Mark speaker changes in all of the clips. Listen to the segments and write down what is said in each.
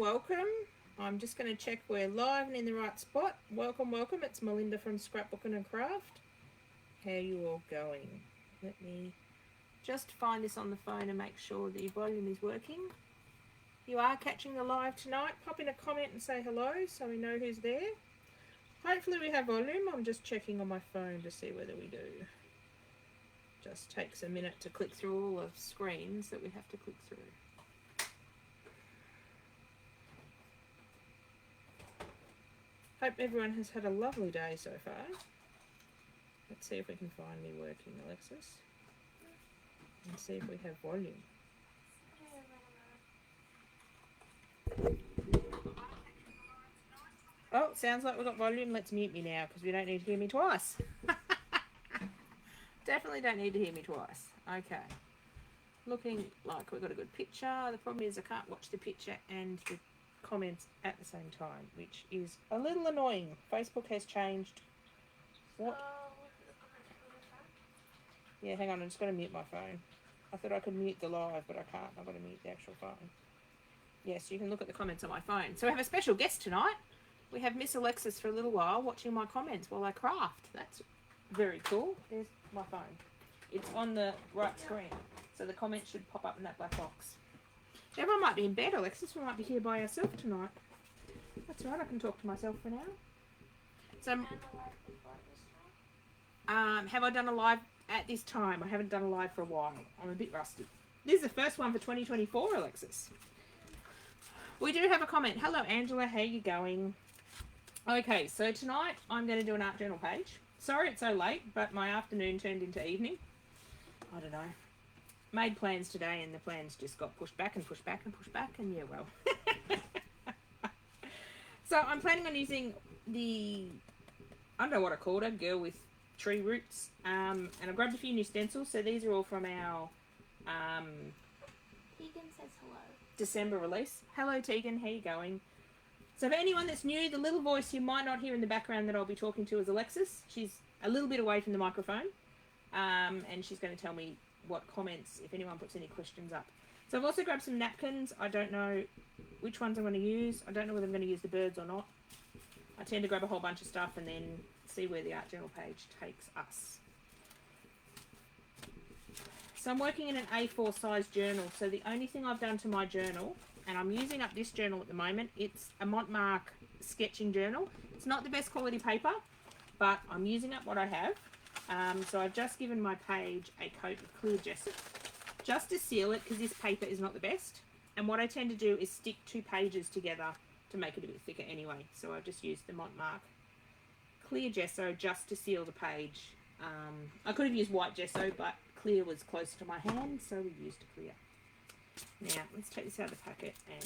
Speaker 1: Welcome. I'm just going to check we're live and in the right spot. Welcome, welcome. It's Melinda from Scrapbooking and Craft. How are you all going? Let me just find this on the phone and make sure the volume is working. You are catching the live tonight. Pop in a comment and say hello so we know who's there. Hopefully we have volume. I'm just checking on my phone to see whether we do. Just takes a minute to click through all the screens that we have to click through. Hope everyone has had a lovely day so far. Let's see if we can find me working, Alexis. And see if we have volume. Oh, sounds like we've got volume. Let's mute me now because we don't need to hear me twice. Definitely don't need to hear me twice. Okay. Looking like we've got a good picture. The problem is I can't watch the picture and the comments at the same time, which is a little annoying. Facebook has changed. What? Yeah, hang on, I'm just going to mute my phone. I thought I could mute the live, but I can't. I've got to mute the actual phone. Yes, you can look at the comments on my phone. So we have a special guest tonight. We have Miss Alexis for a little while watching my comments while I craft. That's very cool. There's my phone. It's on the right screen. So the comments should pop up in that black box. Everyone might be in bed, Alexis. We might be here by ourselves tonight. That's right, I can talk to myself for now. So, have I done a live at this time? I haven't done a live for a while. I'm a bit rusty. This is the first one for 2024, Alexis. We do have a comment. Hello, Angela. How you going? Okay, so tonight I'm going to do an art journal page. Sorry it's so late, but my afternoon turned into evening. I don't know. Made plans today and the plans just got pushed back and pushed back and pushed back, and yeah, well. So I'm planning on using the, I don't know what I called her, girl with tree roots, and I grabbed a few new stencils. So these are all from our
Speaker 2: Tegan says hello.
Speaker 1: December release. Hello Tegan, how you going? So for anyone that's new, the little voice you might not hear in the background that I'll be talking to is Alexis. She's a little bit away from the microphone, and she's going to tell me what comments, if anyone puts any questions up. So I've also grabbed some napkins. I don't know which ones I'm going to use. I don't know whether I'm going to use the birds or not. I tend to grab a whole bunch of stuff and then see where the art journal page takes us. So I'm working in an A4 size journal. So the only thing I've done to my journal, and I'm using up this journal at the moment, it's a Montmark sketching journal. It's not the best quality paper, but I'm using up what I have. So I've just given my page a coat of clear gesso just to seal it because this paper is not the best. And what I tend to do is stick 2 pages together to make it a bit thicker anyway. So I've just used the Montmark clear gesso just to seal the page. I could have used white gesso, but clear was close to my hand, so we used clear. Now let's take this out of the packet and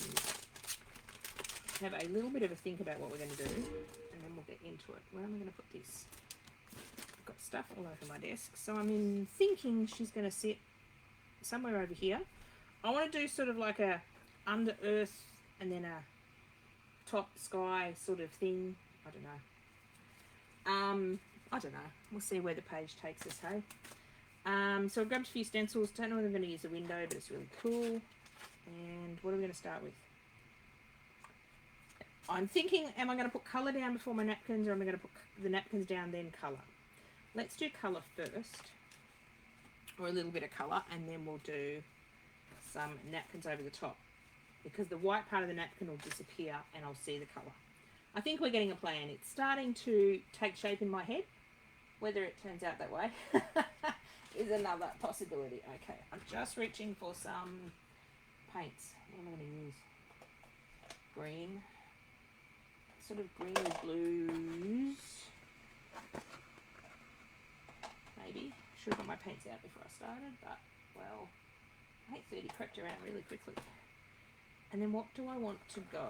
Speaker 1: have a little bit of a think about what we're going to do, and then we'll get into it. Where am I going to put this? Got stuff all over my desk, so I'm thinking she's going to sit somewhere over here. I want to do sort of like a under earth and then a top sky sort of thing. I don't know. I don't know. We'll see where the page takes us, hey? So I've grabbed a few stencils. Don't know whether I'm going to use the window, but it's really cool. And what are we going to start with? I'm thinking, am I going to put colour down before my napkins, or am I going to put the napkins down then colour? Let's do colour first, or a little bit of colour, and then we'll do some napkins over the top, because the white part of the napkin will disappear and I'll see the colour. I think we're getting a plan. It's starting to take shape in my head. Whether it turns out that way is another possibility. Okay, I'm just reaching for some paints. What am I going to use? Green. Sort of greeny blues. Maybe. Should have got my paints out before I started, but, well, 8:30 crept around really quickly. And then what do I want to go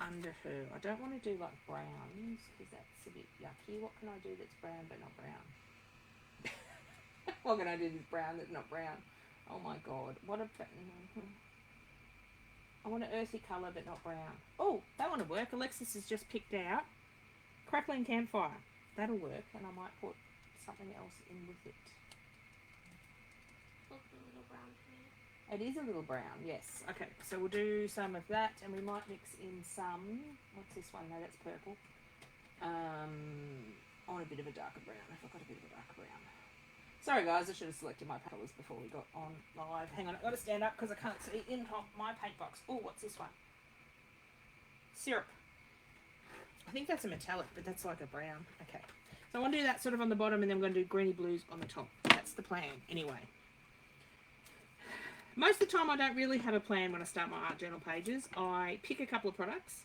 Speaker 1: under her? I don't want to do like browns because that's a bit yucky. What can I do that's brown but not brown? What can I do that's brown that's not brown? Oh my god. What a... I want an earthy colour but not brown. Oh, that one will work. Alexis has just picked out crackling campfire. That'll work, and I might put something else in with it.
Speaker 2: Look a little brown to me.
Speaker 1: It is a little brown, yes. Okay, so we'll do some of that, and we might mix in some. What's this one? No, that's purple. I want a bit of a darker brown. I've got a bit of a darker brown. Sorry guys, I should have selected my colours before we got on live. Hang on, I've got to stand up because I can't see in my paint box. Oh, what's this one? Syrup. I think that's a metallic, but that's like a brown. Okay. So I want to do that sort of on the bottom, and then I'm going to do greeny blues on the top. That's the plan, anyway. Most of the time I don't really have a plan when I start my art journal pages. I pick a couple of products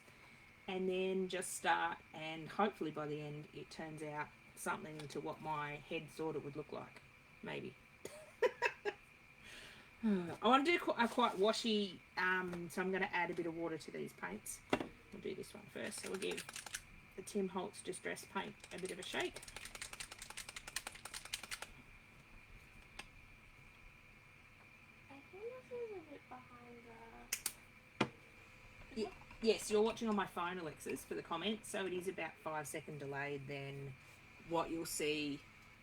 Speaker 1: and then just start, and hopefully by the end it turns out something to what my head thought it would look like. Maybe. I want to do a quite washy, so I'm going to add a bit of water to these paints. We'll do this one first. So we'll give the Tim Holtz Distress paint a bit of a shake. Yes, you're watching on my phone, Alexis, for the comments, so it is about 5 second delayed than what you'll see.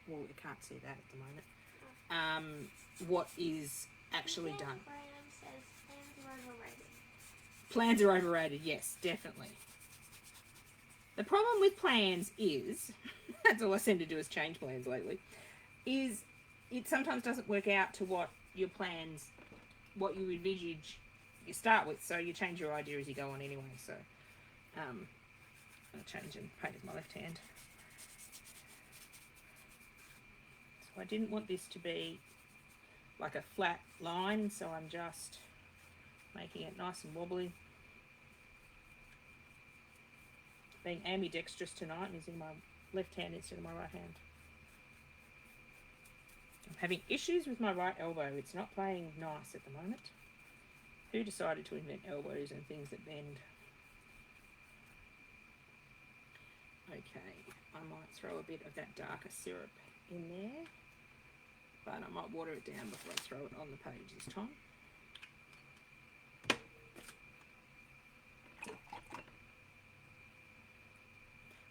Speaker 1: Well, you can't see that at the moment. What is actually done. Plans are overrated, yes, definitely. The problem with plans is, that's all I seem to do is change plans lately, is it sometimes doesn't work out to what your plans, what you envisage you start with, so you change your idea as you go on anyway. So I'll change and paint with my left hand. So I didn't want this to be like a flat line, so I'm just making it nice and wobbly. Being ambidextrous tonight and using my left hand instead of my right hand. I'm having issues with my right elbow. It's not playing nice at the moment. Who decided to invent elbows and things that bend? Okay, I might throw a bit of that darker syrup in there, but I might water it down before I throw it on the page this time.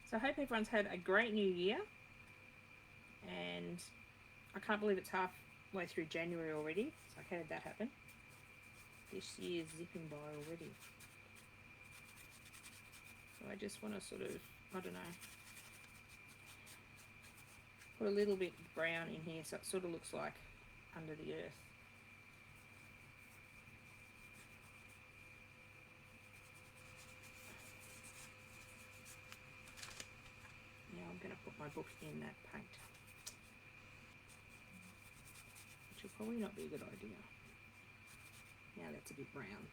Speaker 1: So I hope everyone's had a great new year, and I can't believe it's halfway through January already. So how did that happen? This year's zipping by already. So I just want to sort of, I don't know, put a little bit of brown in here so it sort of looks like under the earth. Now I'm going to put my book in that paint, which will probably not be a good idea. Now that's a bit brown.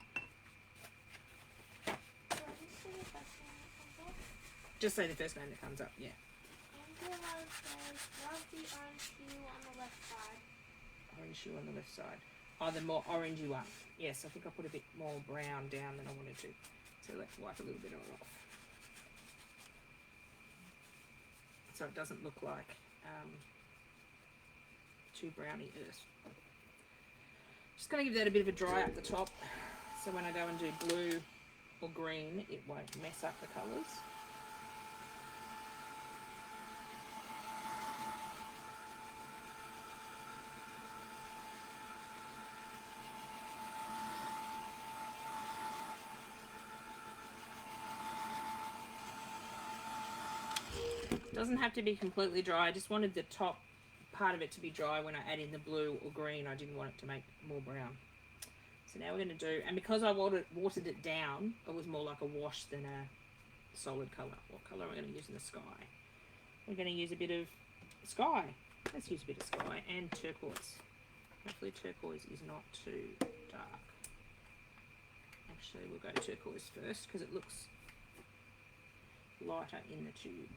Speaker 1: Just say the first name that comes up, yeah.
Speaker 2: Angela says, love the orange hue on the left side.
Speaker 1: Orange hue on the left side. Oh, the more orangey one. Yes, I think I put a bit more brown down than I wanted to. So let's wipe a little bit of it off. So it doesn't look like too browny earth. Just going to give that a bit of a dry up the top, so when I go and do blue or green, it won't mess up the colours. Doesn't have to be completely dry. I just wanted the top part of it to be dry when I add in the blue or green. I didn't want it to make more brown. So now we're going to do, and because I watered it down, it was more like a wash than a solid colour. What colour am I going to use in the sky? We're going to use a bit of sky. Let's use a bit of sky and turquoise. Hopefully turquoise is not too dark. Actually, we'll go turquoise first because it looks lighter in the tube.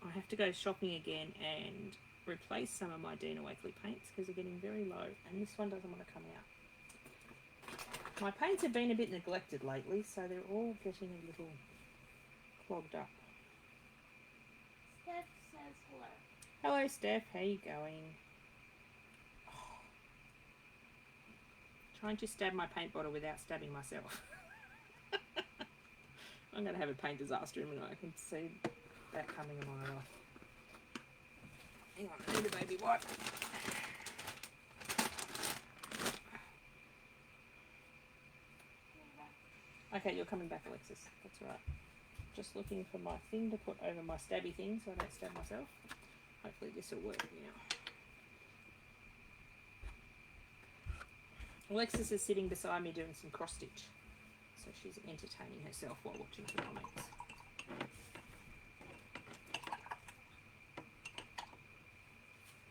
Speaker 1: I have to go shopping again and replace some of my Dina Wakley paints because they're getting very low, and this one doesn't want to come out. My paints have been a bit neglected lately, so they're all getting a little clogged up.
Speaker 2: Steph says hello.
Speaker 1: Hello Steph, how you going? Oh. Trying to stab my paint bottle without stabbing myself. I'm going to have a paint disaster in a minute, I can see that coming a mile off. Hang on, I need a baby wipe. Okay, you're coming back, Alexis. That's right. Just looking for my thing to put over my stabby thing so I don't stab myself. Hopefully this will work now. Alexis is sitting beside me doing some cross stitch. So she's entertaining herself while watching the comics.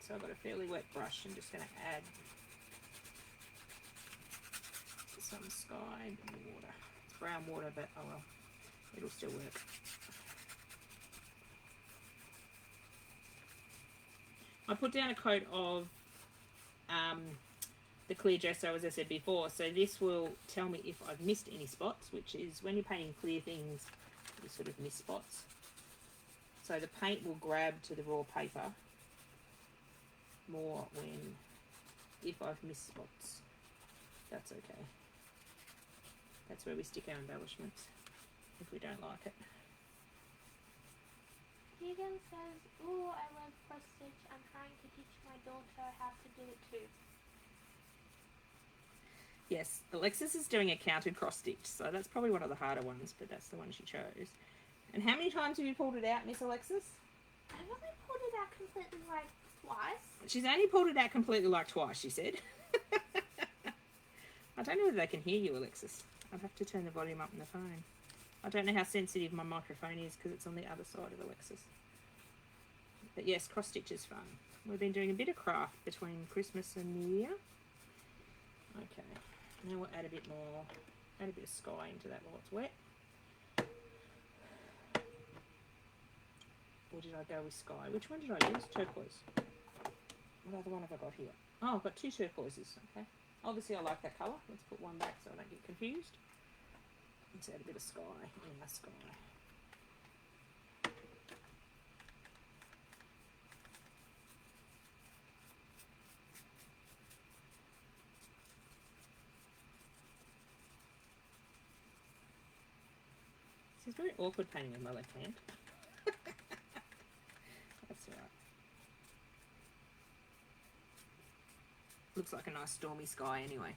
Speaker 1: So I've got a fairly wet brush. I'm just going to add some sky and water. It's brown water, but oh well, it'll still work. I put down a coat of the clear gesso, as I said before, so this will tell me if I've missed any spots, which is when you're painting clear things, you sort of miss spots. So the paint will grab to the raw paper more if I've missed spots. That's okay. That's where we stick our embellishments if we don't like it.
Speaker 2: Keegan says, "Ooh, I love cross stitch. I'm trying to teach my daughter how to do it too."
Speaker 1: Yes, Alexis is doing a counted cross stitch, so that's probably one of the harder ones, but that's the one she chose. And how many times have you pulled it out, Miss Alexis?
Speaker 2: I've only pulled it out completely like twice.
Speaker 1: She's only pulled it out completely like twice, she said. I don't know whether they can hear you, Alexis. I'd have to turn the volume up on the phone. I don't know how sensitive my microphone is because it's on the other side of Alexis. But yes, cross stitch is fun. We've been doing a bit of craft between Christmas and New Year. Okay, now we'll add a bit more, add a bit of sky into that while it's wet. Or did I go with sky? Which one did I use? Turquoise. What other one have I got here? Oh, I've got two turquoises, okay. Obviously I like that colour. Let's put one back so I don't get confused. Let's add a bit of sky in the sky. This is very awkward painting with my left hand. That's all right. Looks like a nice stormy sky anyway.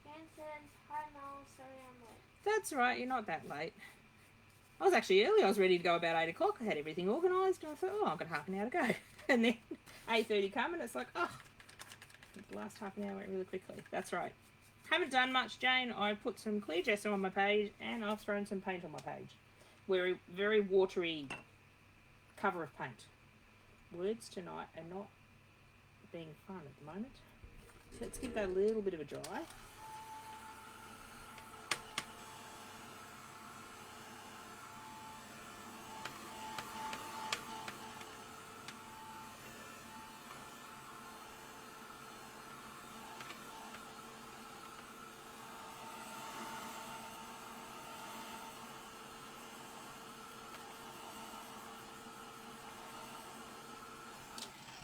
Speaker 2: Dan says, "Hi Mel, sorry I'm late."
Speaker 1: That's right, you're not that late. I was actually early. I was ready to go about 8 o'clock. I had everything organised and I thought, oh, I've got half an hour to go. And then 8:30 come and it's like, oh, the last half an hour went really quickly. That's right. Haven't done much, Jane. I put some clear gesso on my page and I've thrown some paint on my page. Very, very watery cover of paint. Words tonight are not being fun at the moment. So let's give that a little bit of a dry.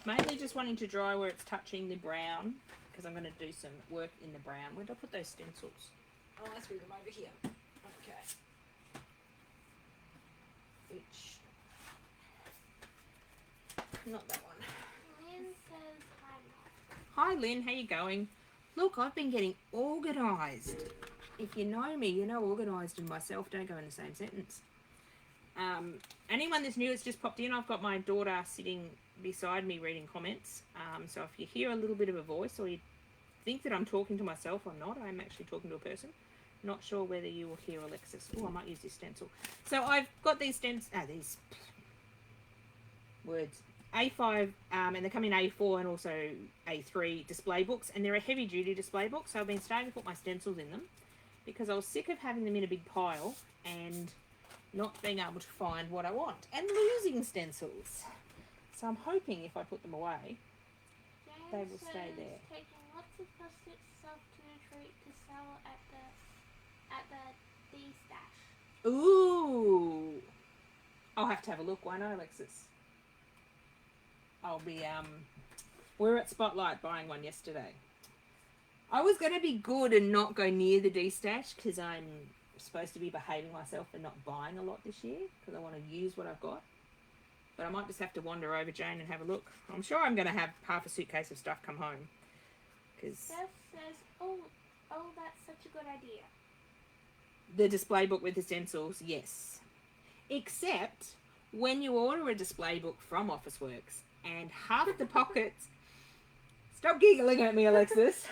Speaker 1: Mainly just wanting to dry where it's touching the brown because I'm going to do some work in the brown. Where did I put those stencils? Oh, I threw them over here. Okay. Which? Not that one.
Speaker 2: Lynn says, "Hi Mel."
Speaker 1: Hi Lynn, how you going? Look, I've been getting organised. If you know me, you know organised and myself don't go in the same sentence. Anyone that's new that's just popped in, I've got my daughter sitting beside me reading comments. So if you hear a little bit of a voice or you think that I'm talking to myself or not, I'm actually talking to a person. Not sure whether you will hear Alexis. Oh, I might use this stencil. So I've got these these words. A5, and they come in A4 and also A3 display books, and they're a heavy duty display book. So I've been starting to put my stencils in them because I was sick of having them in a big pile and not being able to find what I want and losing stencils. So I'm hoping if I put them away,
Speaker 2: James
Speaker 1: they will stay
Speaker 2: says,
Speaker 1: there.
Speaker 2: "Taking lots of cross stitch stuff to retreat to sell at the D stash."
Speaker 1: Ooh! I'll have to have a look, won't I, Alexis? I'll be, we were at Spotlight buying one yesterday. I was going to be good and not go near the D-stash because I'm supposed to be behaving myself and not buying a lot this year because I want to use what I've got. But I might just have to wander over, Jane, and have a look. I'm sure I'm going to have half a suitcase of stuff come home.
Speaker 2: Steph says, oh, that's such a good idea.
Speaker 1: The display book with the stencils, yes. Except when you order a display book from Officeworks and half the pockets... Stop giggling at me, Alexis.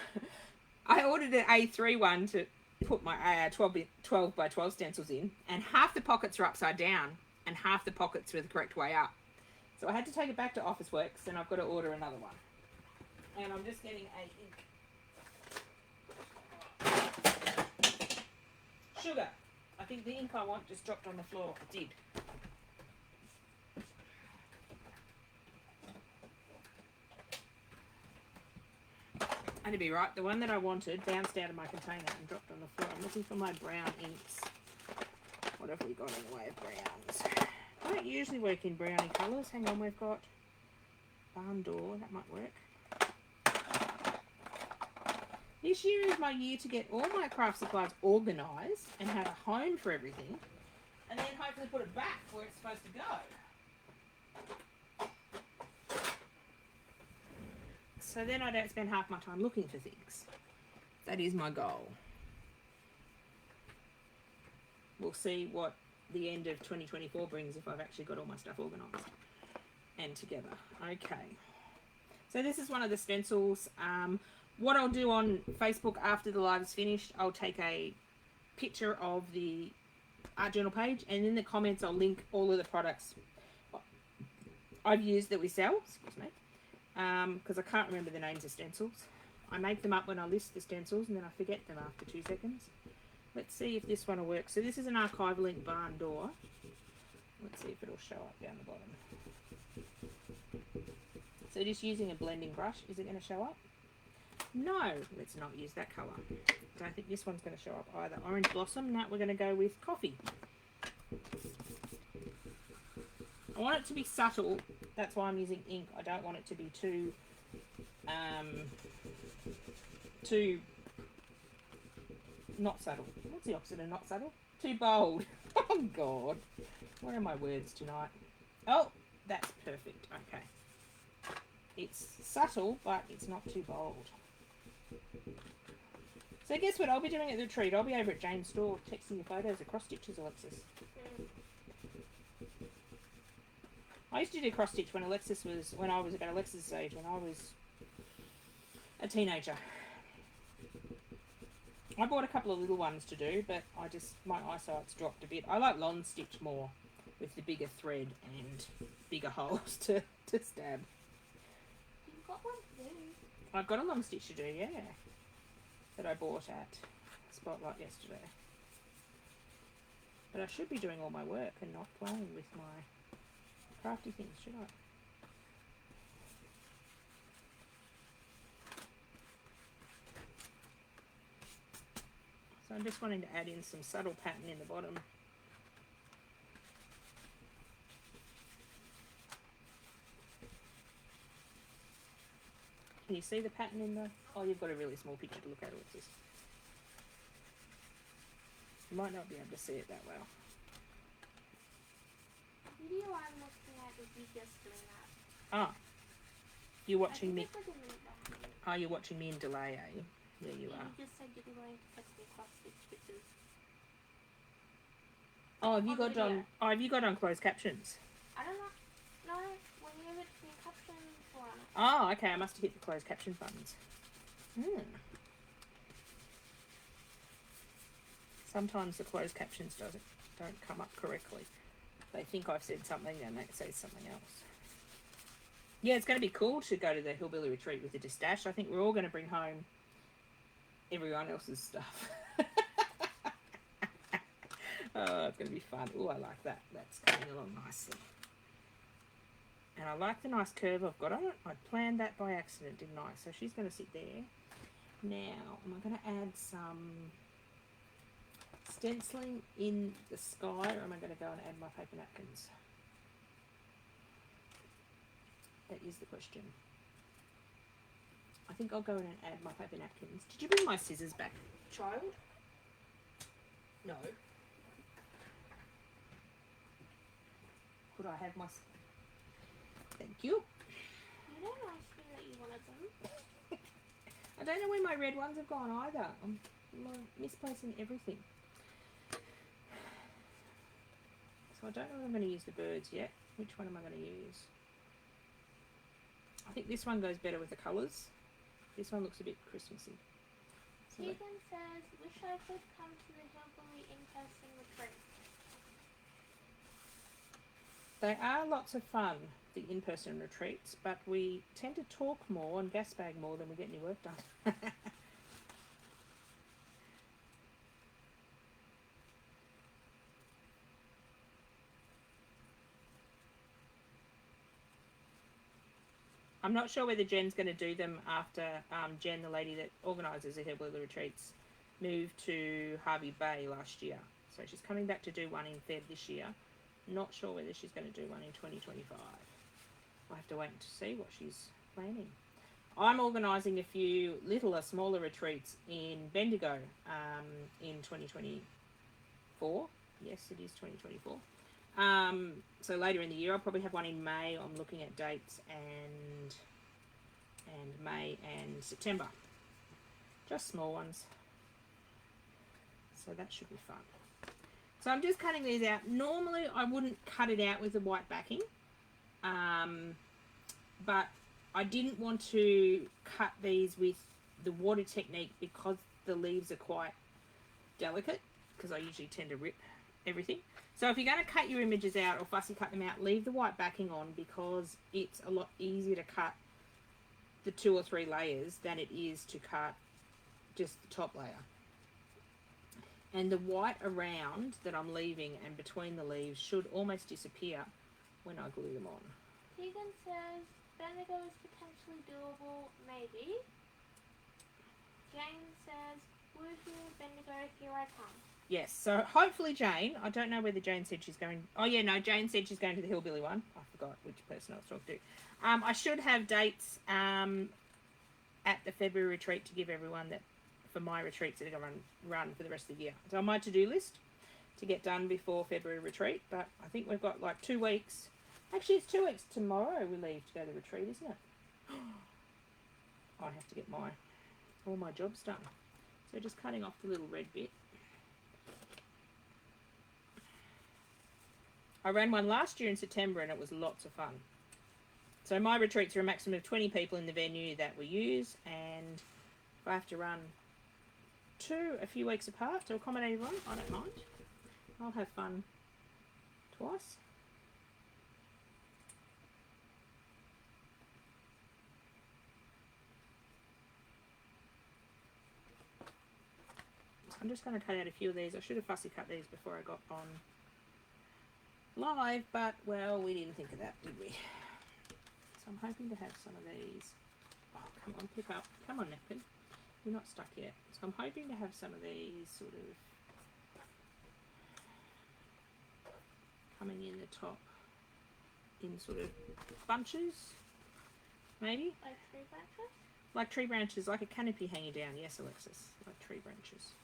Speaker 1: I ordered an A3 one to put my 12 by 12 stencils in, and half the pockets are upside down and half the pockets are the correct way up. So I had to take it back to Officeworks, and I've got to order another one. And I'm just getting a ink. Sugar. I think the ink I want just dropped on the floor. It did. And to be right, the one that I wanted bounced out of my container and dropped on the floor. I'm looking for my brown inks. What have we got in the way of browns? I don't usually work in brownie colours. Hang on, we've got barn door. That might work. This year is my year to get all my craft supplies organised and have a home for everything. And then hopefully put it back where it's supposed to go. So then I don't spend half my time looking for things. That is my goal. We'll see what the end of 2024 brings if I've actually got all my stuff organised and together. Okay. So this is one of the stencils. What I'll do on Facebook after the live is finished, I'll take a picture of the art journal page, and in the comments I'll link all of the products I've used that we sell. Excuse me. Because I can't remember the names of stencils. I make them up when I list the stencils and then I forget them after 2 seconds. Let's see if this one will work. So this is an archival ink barn door. Let's see if it'll show up down the bottom. So just using a blending brush, is it going to show up? No, let's not use that colour. I don't think this one's going to show up either. Orange Blossom, now we're going to go with Coffee. I want it to be subtle, that's why I'm using ink. I don't want it to be too not subtle. What's the opposite of not subtle? Too bold. Oh God, what are my words tonight? Oh, that's perfect. Okay, it's subtle, but it's not too bold. So guess what I'll be doing at the retreat? I'll be over at Jane's store texting you photos of cross stitches, Alexis. I used to do cross stitch when I was about Alexis' age, when I was a teenager. I bought a couple of little ones to do, but my eyesight's dropped a bit. I like long stitch more, with the bigger thread and bigger holes to stab.
Speaker 2: You've got one to do.
Speaker 1: I've got a long stitch to do, yeah, that I bought at Spotlight yesterday. But I should be doing all my work and not playing with my crafty things, should I? So I'm just wanting to add in some subtle pattern in the bottom. Can you see the pattern in the... Oh, you've got a really small picture to look at, Alexis. You might not be able to see it that well.
Speaker 2: The video I'm looking at is you just doing that.
Speaker 1: Ah. You're watching me...
Speaker 2: It's like a minute behind.
Speaker 1: Oh, you're watching me in delay, are you? Yeah, you are.
Speaker 2: You just said you were going to cut the cross stitch pictures.
Speaker 1: Oh, have you got on closed captions?
Speaker 2: I don't know. No, when you have it in captions one.
Speaker 1: Oh, okay, I must have hit the closed caption buttons. Sometimes the closed captions don't come up correctly. They think I've said something and they say something else. Yeah, it's going to be cool to go to the Hillbilly Retreat with the Distash. I think we're all going to bring home everyone else's stuff. Oh, it's going to be fun. Oh, I like that. That's coming along nicely. And I like the nice curve I've got on it. I planned that by accident, didn't I? So she's going to sit there. Now, am I going to add some stenciling in the sky, or am I going to go and add my paper napkins? That is the question. I think I'll go in and add my paper napkins. Did you bring my scissors back, child? No. Could I have my... Thank you.
Speaker 2: You don't ask me that you wanted them.
Speaker 1: I don't know where my red ones have gone either. I'm misplacing everything. So I don't know if I'm going to use the birds yet. Which one am I going to use? I think this one goes better with the colours. This one looks a bit Christmassy. So
Speaker 2: Tegan says, wish I could come to the Hillbilly in-person retreat.
Speaker 1: they are lots of fun, the in-person retreats, but we tend to talk more and gas bag more than we get any work done. I'm not sure whether Jen's going to do them after Jen, the lady that organises the Hillbilly retreats, moved to Harvey Bay last year. So she's coming back to do one in Feb this year. Not sure whether she's going to do one in 2025. I'll have to wait to see what she's planning. I'm organising a few smaller retreats in Bendigo in 2024. Yes, it is 2024. So later in the year, I'll probably have one in May. I'm looking at dates and May and September. Just small ones. So that should be fun. So I'm just cutting these out. Normally I wouldn't cut it out with the white backing. But I didn't want to cut these with the water technique because the leaves are quite delicate, because I usually tend to rip everything. So if you're going to cut your images out or fussy cut them out, leave the white backing on, because it's a lot easier to cut the 2 or 3 layers than it is to cut just the top layer. And the white around that I'm leaving and between the leaves should almost disappear when I glue them on.
Speaker 2: Tegan says, Bendigo is potentially doable, maybe. Jane says, woohoo, Bendigo, here I come.
Speaker 1: Yes, so hopefully Jane, I don't know whether Jane said she's going... Oh, yeah, no, Jane said she's going to the Hillbilly one. I forgot which person I was talking to. I should have dates at the February retreat to give everyone that for my retreats that are going to run for the rest of the year. So on my to-do list to get done before February retreat, but I think we've got like 2 weeks. Actually, it's 2 weeks tomorrow we leave to go to the retreat, isn't it? I have to get all my jobs done. So just cutting off the little red bit. I ran one last year in September and it was lots of fun. So my retreats are a maximum of 20 people in the venue that we use, and if I have to run 2 a few weeks apart to accommodate everyone, I don't mind. I'll have fun twice. I'm just going to cut out a few of these. I should have fussy cut these before I got on live, but well, we didn't think of that, did we? So I'm hoping to have some of these. Oh, come on, pick up. Come on, Napkin. You're not stuck yet. So I'm hoping to have some of these sort of coming in the top in sort of bunches, maybe?
Speaker 2: Like tree branches?
Speaker 1: Like tree branches, like a canopy hanging down. Yes, Alexis, like tree branches.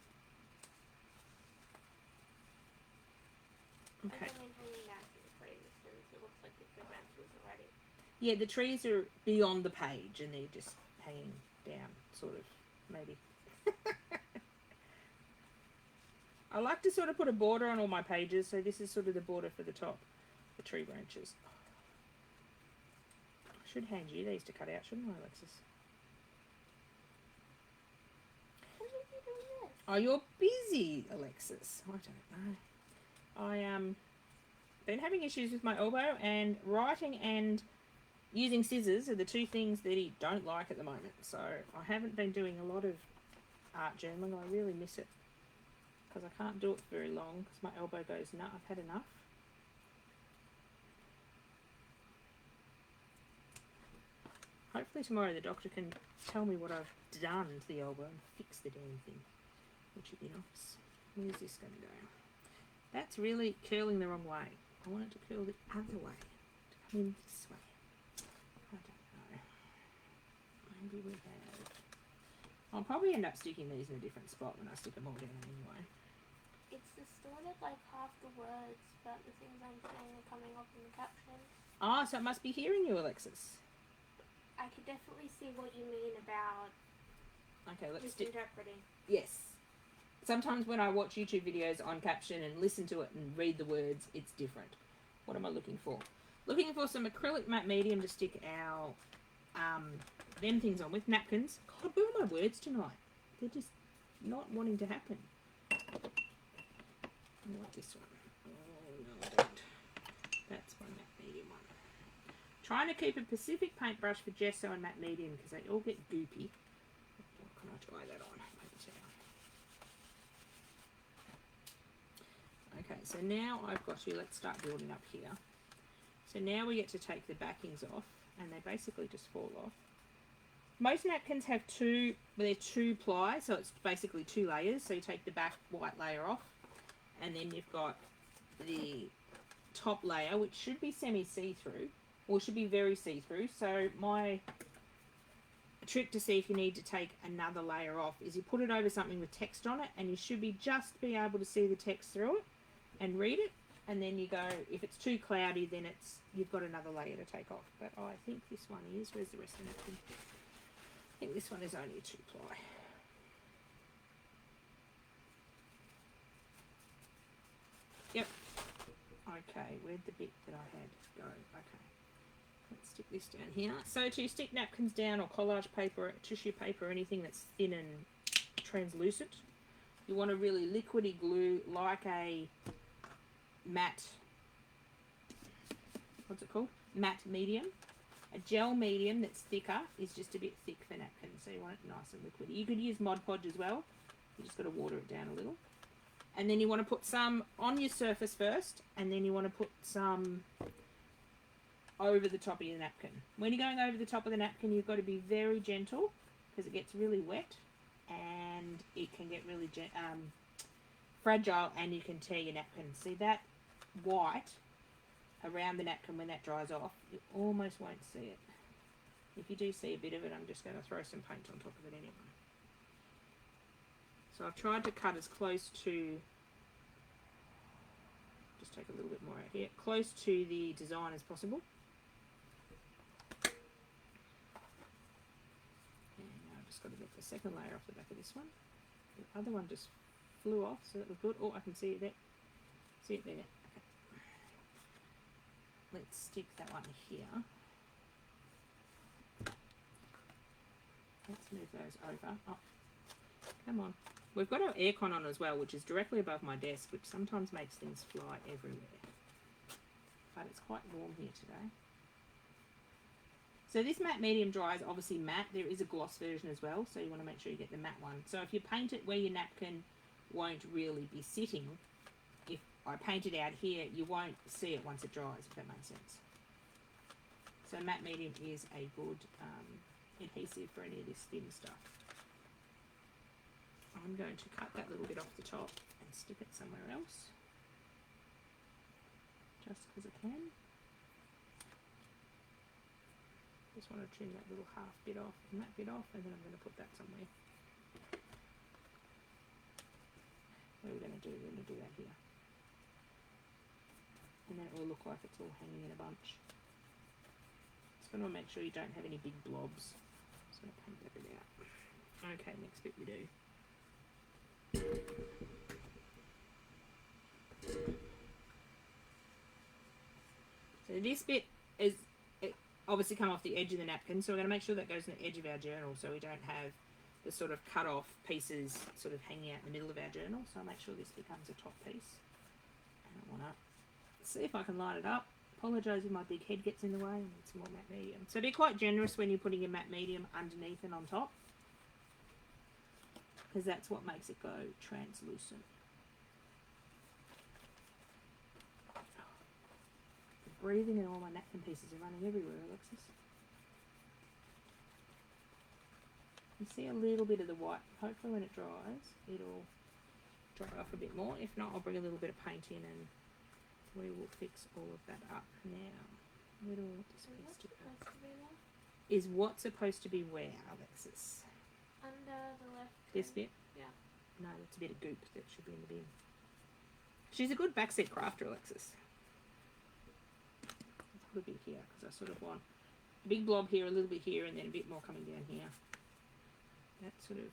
Speaker 1: Okay.
Speaker 2: I mean, hanging down to the trees, since it looks like the tree branches already.
Speaker 1: Yeah, the trees are beyond the page and they're just hanging down, sort of, maybe. I like to sort of put a border on all my pages, so this is sort of the border for the top, the tree branches. I should hand you these to cut out, shouldn't I, Alexis?
Speaker 2: When did you do this?
Speaker 1: Oh, you're busy, Alexis. I don't know. I been having issues with my elbow, and writing and using scissors are the 2 things that he don't like at the moment. So I haven't been doing a lot of art journaling. I really miss it because I can't do it for very long because my elbow goes, no, I've had enough. Hopefully tomorrow the doctor can tell me what I've done to the elbow and fix the damn thing, which would be nice. Where's this going to go? That's really curling the wrong way. I want it to curl the other way, to come in this way. I don't know. Maybe we have... I'll probably end up sticking these in a different spot when I stick them all down anyway.
Speaker 2: it's distorted like half the words, but the things I'm saying are coming up in the captions.
Speaker 1: Ah, so it must be hearing you, Alexis.
Speaker 2: I could definitely see what you mean about
Speaker 1: Okay, let's do.
Speaker 2: misinterpreting.
Speaker 1: Yes. Sometimes when I watch YouTube videos on caption and listen to it and read the words, it's different. What am I looking for? Looking for some acrylic matte medium to stick our them things on with. Napkins. God, where are my words tonight? They're just not wanting to happen. I want this one. Oh no, I don't. That's my matte medium one. Trying to keep a Pacific paintbrush for gesso and matte medium because they all get goopy. What can I try that on? Okay, so now I've got to, let's start building up here. So now we get to take the backings off, and they basically just fall off. Most napkins have two, well, they're 2 ply, so it's basically 2 layers. So you take the back white layer off, and then you've got the top layer, which should be semi-see-through, or should be very see-through. So my trick to see if you need to take another layer off is you put it over something with text on it, and you should be just be able to see the text through it and read it, and then you go, if it's too cloudy, then it's you've got another layer to take off. But I think this one is, where's the rest of the napkin? I think this one is only a 2 ply. Yep. Okay, where'd the bit that I had go? Okay. Let's stick this down here. So to stick napkins down, or collage paper, tissue paper, anything that's thin and translucent, you want a really liquidy glue like a matte, what's it called? Matte medium. A gel medium that's thicker is just a bit thick for napkins, so you want it nice and liquidy. You could use Mod Podge as well. You just got to water it down a little. And then you want to put some on your surface first, and then you want to put some over the top of your napkin. When you're going over the top of the napkin, you've got to be very gentle because it gets really wet and it can get really fragile, and you can tear your napkin. See that white around the napkin when that dries off, you almost won't see it. If you do see a bit of it, I'm just going to throw some paint on top of it anyway. So I've tried to cut as close to, just take a little bit more out here, close to the design as possible. And now I've just got to get the second layer off the back of this one. The other one just flew off, so that was good. Oh, I can see it there. See it there. Okay. Let's stick that one here. Let's move those over. Oh, come on. We've got our aircon on as well, which is directly above my desk, which sometimes makes things fly everywhere. But it's quite warm here today. So this matte medium dry is obviously matte. There is a gloss version as well, so you want to make sure you get the matte one. So if you paint it where your napkin won't really be sitting, if I paint it out here, you won't see it once it dries, if that makes sense. So matte medium is a good adhesive for any of this thin stuff. I'm going to cut that little bit off the top and stick it somewhere else, just because I can. Just want to trim that little half bit off and that bit off, and then I'm going to put that somewhere. What are we going to do? We're going to do that here. And then it will look like it's all hanging in a bunch. Just going to make sure you don't have any big blobs. Just going to paint that bit out. Okay, next bit we do. So this bit is obviously come off the edge of the napkin, so we're going to make sure that goes in the edge of our journal so we don't have the sort of cut off pieces sort of hanging out in the middle of our journal. So I'll make sure this becomes a top piece. And I want to see if I can line it up. Apologise if my big head gets in the way. I need some more matte medium. So be quite generous when you're putting your matte medium underneath and on top, because that's what makes it go translucent. The breathing and all my napkin pieces are running everywhere, Alexis. You see a little bit of the white. Hopefully when it dries, it'll dry off a bit more. If not, I'll bring a little bit of paint in and we will fix all of that up. Now, where do I want this piece to go? Is what supposed to be where, Alexis?
Speaker 2: Under the left.
Speaker 1: This bit?
Speaker 2: Yeah.
Speaker 1: No, that's a bit of goop that should be in the bin. She's a good backseat crafter, Alexis. I'll put a bit here because I sort of want a big blob here, a little bit here, and then a bit more coming down here. That sort of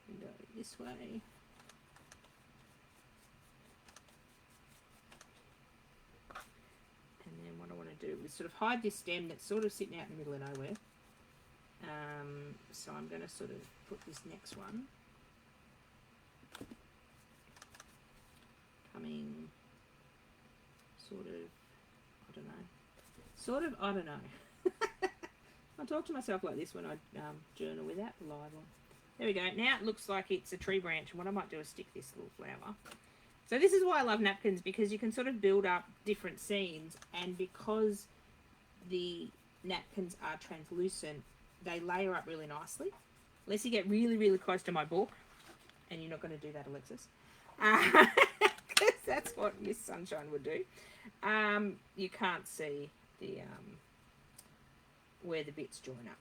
Speaker 1: window this way. And then what I want to do is sort of hide this stem that's sort of sitting out in the middle of nowhere. So I'm going to sort of put this next one coming sort of, I don't know. I talk to myself like this when I journal without the live on. There we go. Now it looks like it's a tree branch, and what I might do is stick this little flower. So this is why I love napkins, because you can sort of build up different scenes, and because the napkins are translucent, they layer up really nicely. Unless you get really, really close to my book, and you're not going to do that, Alexis. Because that's what Miss Sunshine would do. You can't see the where the bits join up.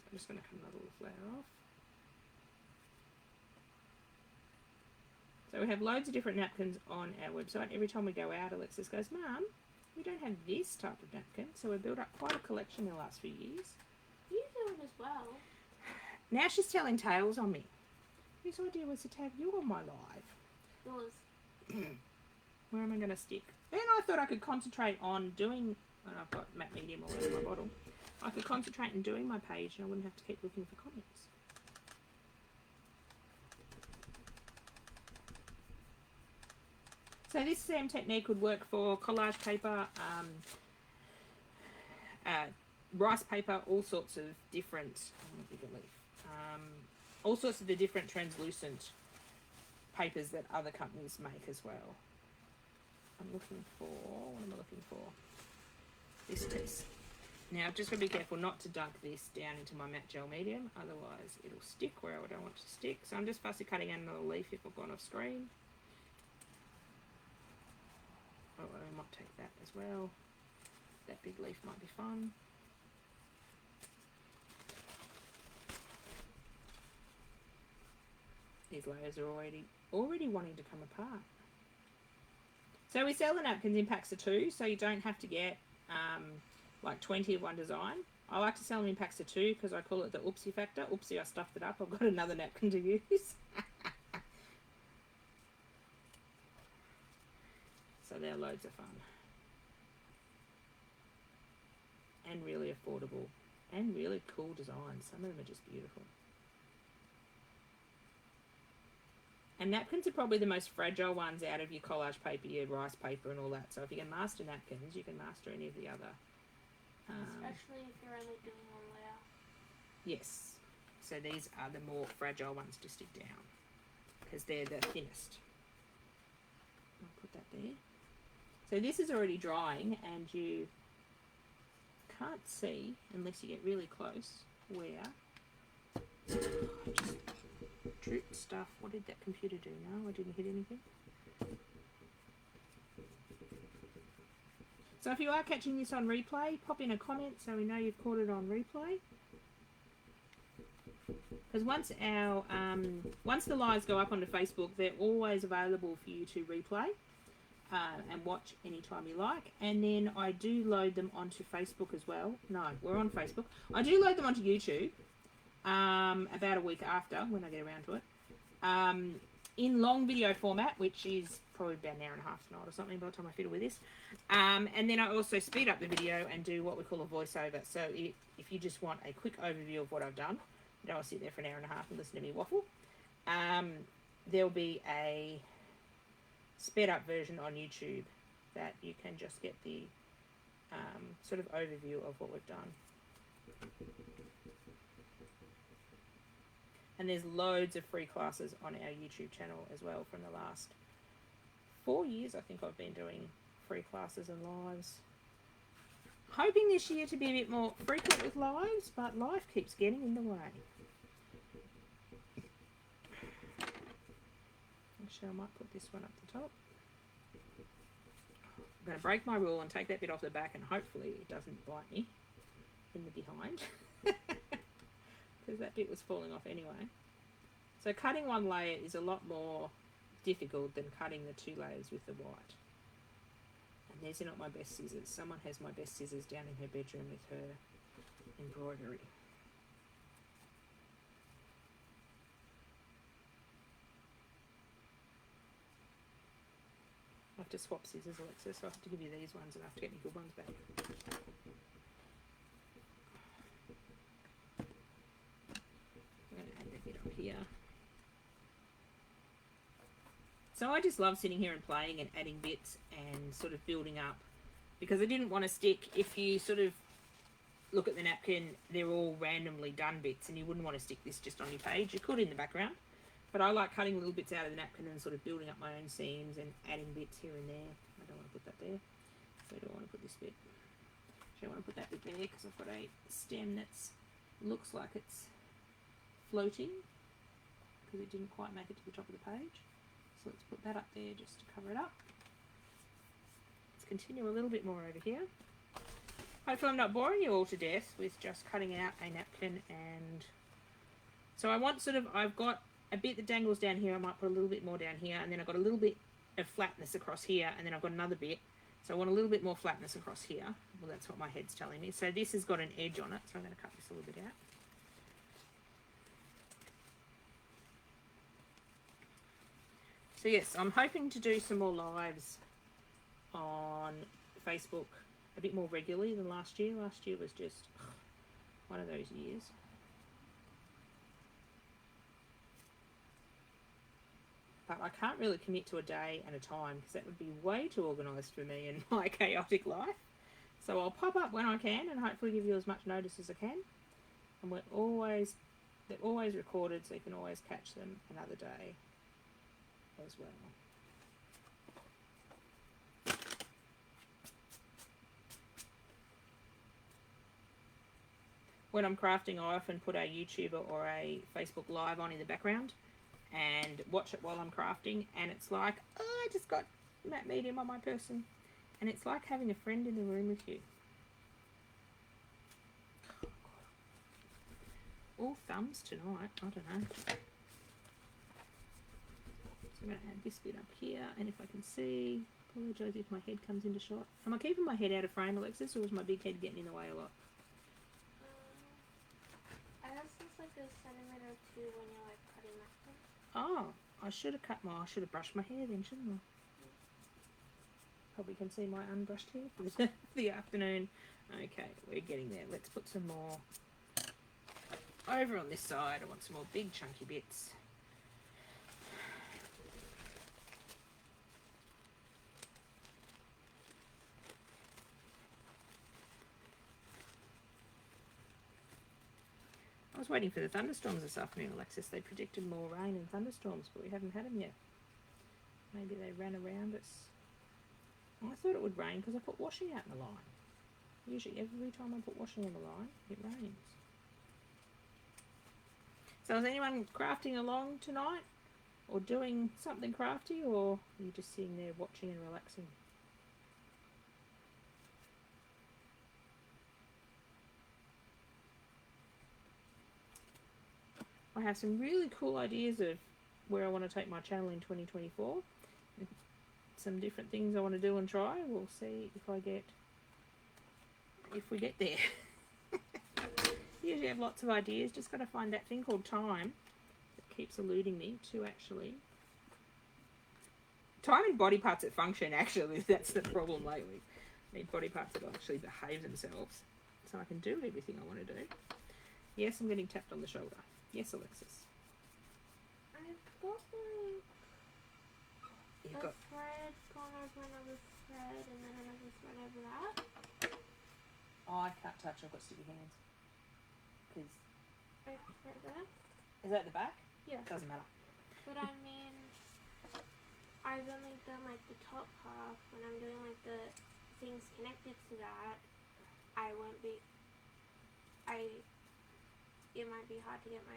Speaker 1: I'm just going to cut another little flower off. So we have loads of different napkins on our website. Every time we go out, Alexis goes, Mum, we don't have this type of napkin. So we've built up quite a collection in the last few years.
Speaker 2: You do it as well.
Speaker 1: Now she's telling tales on me. Whose idea was to tag you on my live?
Speaker 2: Yours.
Speaker 1: Where am I going to stick? Then I thought I could concentrate on doing, and I've got matte medium all over my bottle. I could concentrate on doing my page and I wouldn't have to keep looking for comments. So this same technique would work for collage paper, rice paper, all sorts of different, all sorts of the different translucent papers that other companies make as well. I'm looking for, what am I looking for? This piece. Now I've just got to be careful not to dunk this down into my matte gel medium, otherwise it'll stick where I don't want it to stick. So I'm just fussy cutting out another leaf if I've gone off screen. Oh, I might take that as well. That big leaf might be fun. These layers are already wanting to come apart. So we sell the napkins in packs of 2, so you don't have to get like 20 of one design. I like to sell them in packs of 2 because I call it the oopsie factor. Oopsie, I stuffed it up. I've got another napkin to use. So they're loads of fun. And really affordable. And really cool designs. Some of them are just beautiful. And napkins are probably the most fragile ones out of your collage paper, your rice paper and all that. So if you can master napkins, you can master any of the other.
Speaker 2: Especially if you're only doing one layer.
Speaker 1: Yes. So these are the more fragile ones to stick down. Because they're the thinnest. I'll put that there. So this is already drying and you can't see, unless you get really close, where I just dripped stuff. What did that computer do? No, I didn't hit anything. So if you are catching this on replay, pop in a comment so we know you've caught it on replay. Because once the lives go up onto Facebook, they're always available for you to replay and watch anytime you like. And then I do load them onto Facebook as well. No, we're on Facebook. I do load them onto YouTube about a week after, when I get around to it. In long video format, which is probably about an hour and a half tonight or something by the time I fiddle with this. And then I also speed up the video and do what we call a voiceover. So if you just want a quick overview of what I've done, you don't want to sit there for an hour and a half and listen to me waffle, there'll be a sped up version on YouTube that you can just get the sort of overview of what we've done. And there's loads of free classes on our YouTube channel as well from the last 4 years. I think I've been doing free classes and lives. Hoping this year to be a bit more frequent with lives, but life keeps getting in the way. Actually, I might put this one up the top. I'm going to break my rule and take that bit off the back, and hopefully it doesn't bite me in the behind. Because that bit was falling off anyway. So cutting one layer is a lot more difficult than cutting the 2 layers with the white. And these are not my best scissors. Someone has my best scissors down in her bedroom with her embroidery. I have to swap scissors, Alexis, so I have to give you these ones and I have to get me good ones back. I'm going to add a bit up here. So I just love sitting here and playing and adding bits and sort of building up, because I didn't want to stick, if you sort of look at the napkin, they're all randomly done bits and you wouldn't want to stick this just on your page. You could in the background, but I like cutting little bits out of the napkin and sort of building up my own seams and adding bits here and there. I don't want to put that there. Where do I want to put this bit? Actually, I want to put that bit there because I've got a stem that's looks like it's floating because it didn't quite make it to the top of the page. So let's put that up there just to cover it up. Let's continue a little bit more over here. Hopefully I'm not boring you all to death with just cutting out a napkin. And so I want sort of, I've got a bit that dangles down here. I might put a little bit more down here, and then I've got a little bit of flatness across here, and then I've got another bit. So I want a little bit more flatness across here. Well, that's what my head's telling me. So this has got an edge on it, so I'm going to cut this a little bit out. So yes, I'm hoping to do some more lives on Facebook a bit more regularly than last year. Last year was just one of those years. But I can't really commit to a day and a time because that would be way too organised for me and my chaotic life. So I'll pop up when I can and hopefully give you as much notice as I can. And they're always recorded, so you can always catch them another day as well. When I'm crafting, I often put a YouTuber or a Facebook Live on in the background and watch it while I'm crafting, and it's like, oh, I just got that medium on my person, and it's like having a friend in the room with you. All thumbs tonight, I don't know. So I'm going to add this bit up here, and if I can see, apologise if my head comes into shot. Am I keeping my head out of frame, Alexis, or is my big head getting in the way a lot?
Speaker 2: I guess it's like a centimeter or two when you're like cutting napkin.
Speaker 1: Oh, I should have brushed my hair then, shouldn't I? Probably can see my unbrushed hair for the afternoon. Okay, we're getting there. Let's put some more over on this side. I want some more big chunky bits. I was waiting for the thunderstorms this afternoon, Alexis. They predicted more rain and thunderstorms, but we haven't had them yet. Maybe they ran around us. Well, I thought it would rain because I put washing out in the line. Usually every time I put washing in the line, it rains. So is anyone crafting along tonight? Or doing something crafty? Or are you just sitting there watching and relaxing? I have some really cool ideas of where I want to take my channel in 2024. Some different things I want to do and try. We'll see if we get there. Usually have lots of ideas. Just got to find that thing called time that keeps eluding me to actually. Time and body parts that function, actually. That's the problem lately. I need body parts that will actually behave themselves so I can do everything I want to do. Yes, I'm getting tapped on the shoulder. Yes, Alexis.
Speaker 2: I've got like
Speaker 1: You've
Speaker 2: a
Speaker 1: got
Speaker 2: thread gone over another thread and then another thread over that.
Speaker 1: Oh, I can't touch. I've got sticky hands. Cause
Speaker 2: Right there.
Speaker 1: is that the back?
Speaker 2: Yeah.
Speaker 1: Doesn't matter.
Speaker 2: But I mean, I've only done like the top half. When I'm doing like the things connected to that, it might be hard to get my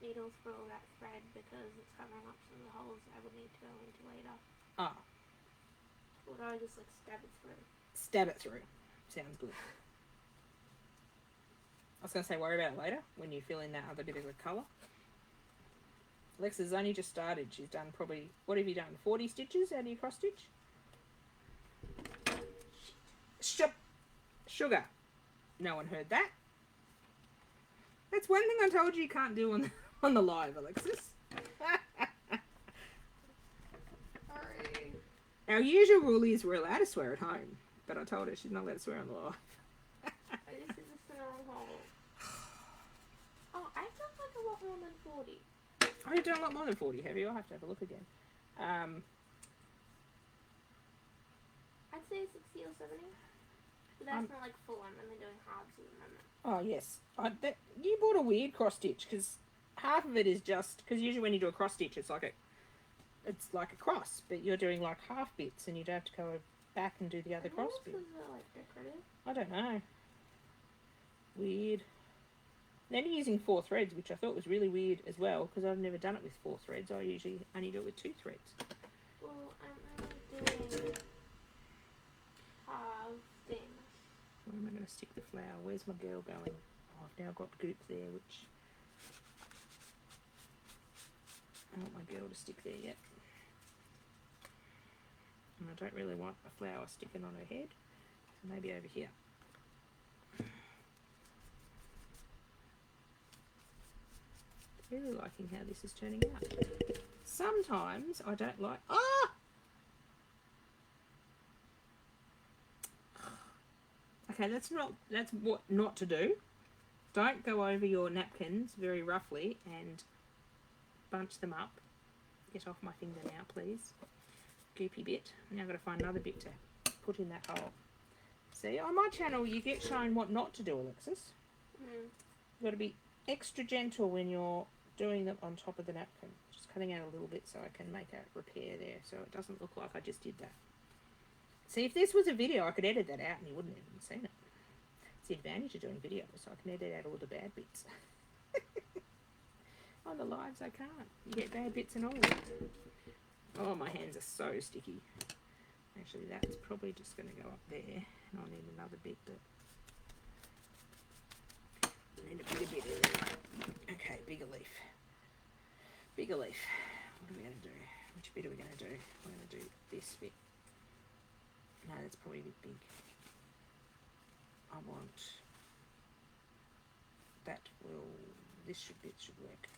Speaker 2: needles through all that thread because it's covering up some of the holes I would need to go into later.
Speaker 1: Oh.
Speaker 2: Or do I just like stab it through?
Speaker 1: Stab it through. Sounds good. I was going to say worry about it later when you fill in that other bit of the colour. Alexa's only just started. She's done probably, what have you done, 40 stitches out of your cross stitch? Sugar. No one heard that. That's one thing I told you can't do on the live, Alexis.
Speaker 2: Sorry.
Speaker 1: Our usual rule is we're allowed to swear at home, but I told her she's not allowed to swear on the live.
Speaker 2: I just did this in the wrong hole. Oh, I've done like a lot more than 40.
Speaker 1: Oh, you've done a lot more than 40, have you? I'll have to have a look again.
Speaker 2: I'd say 60 or 70. But that's not like full. I'm only doing halves at the moment.
Speaker 1: Oh, yes. You bought a weird cross stitch because half of it is just, because usually when you do a cross stitch, it's like a cross, but you're doing like half bits and you don't have to go back and do the other cross bit.
Speaker 2: Was like decorative?
Speaker 1: I don't know. Weird. Then you're using 4 threads, which I thought was really weird as well, because I've never done it with 4 threads. I usually only do it with 2 threads.
Speaker 2: Well, I'm only doing half things.
Speaker 1: Where am I going to stick the flower? Where's my girl going? Oh, I've now got goop there, which I want my girl to stick there yet. And I don't really want a flower sticking on her head, so maybe over here. Really liking how this is turning out. Sometimes I don't like. Ah! Okay, that's what not to do. Don't go over your napkins very roughly and bunch them up. Get off my finger now, please. Goopy bit. Now I've got to find another bit to put in that hole. See, on my channel you get shown what not to do, Alexis. You've got to be extra gentle when you're doing them on top of the napkin. Just cutting out a little bit so I can make a repair there so it doesn't look like I just did that. See, if this was a video, I could edit that out and you wouldn't have even seen it. It's the advantage of doing videos, so I can edit out all the bad bits. On the lives, I can't. You get bad bits and all. Oh, my hands are so sticky. Actually, that's probably just going to go up there. And I'll need another bit, but I need a bigger bit in there. Okay, bigger leaf. Bigger leaf. What are we going to do? Which bit are we going to do? We're going to do this bit. No, that's probably a bit big. I want that this bit should work.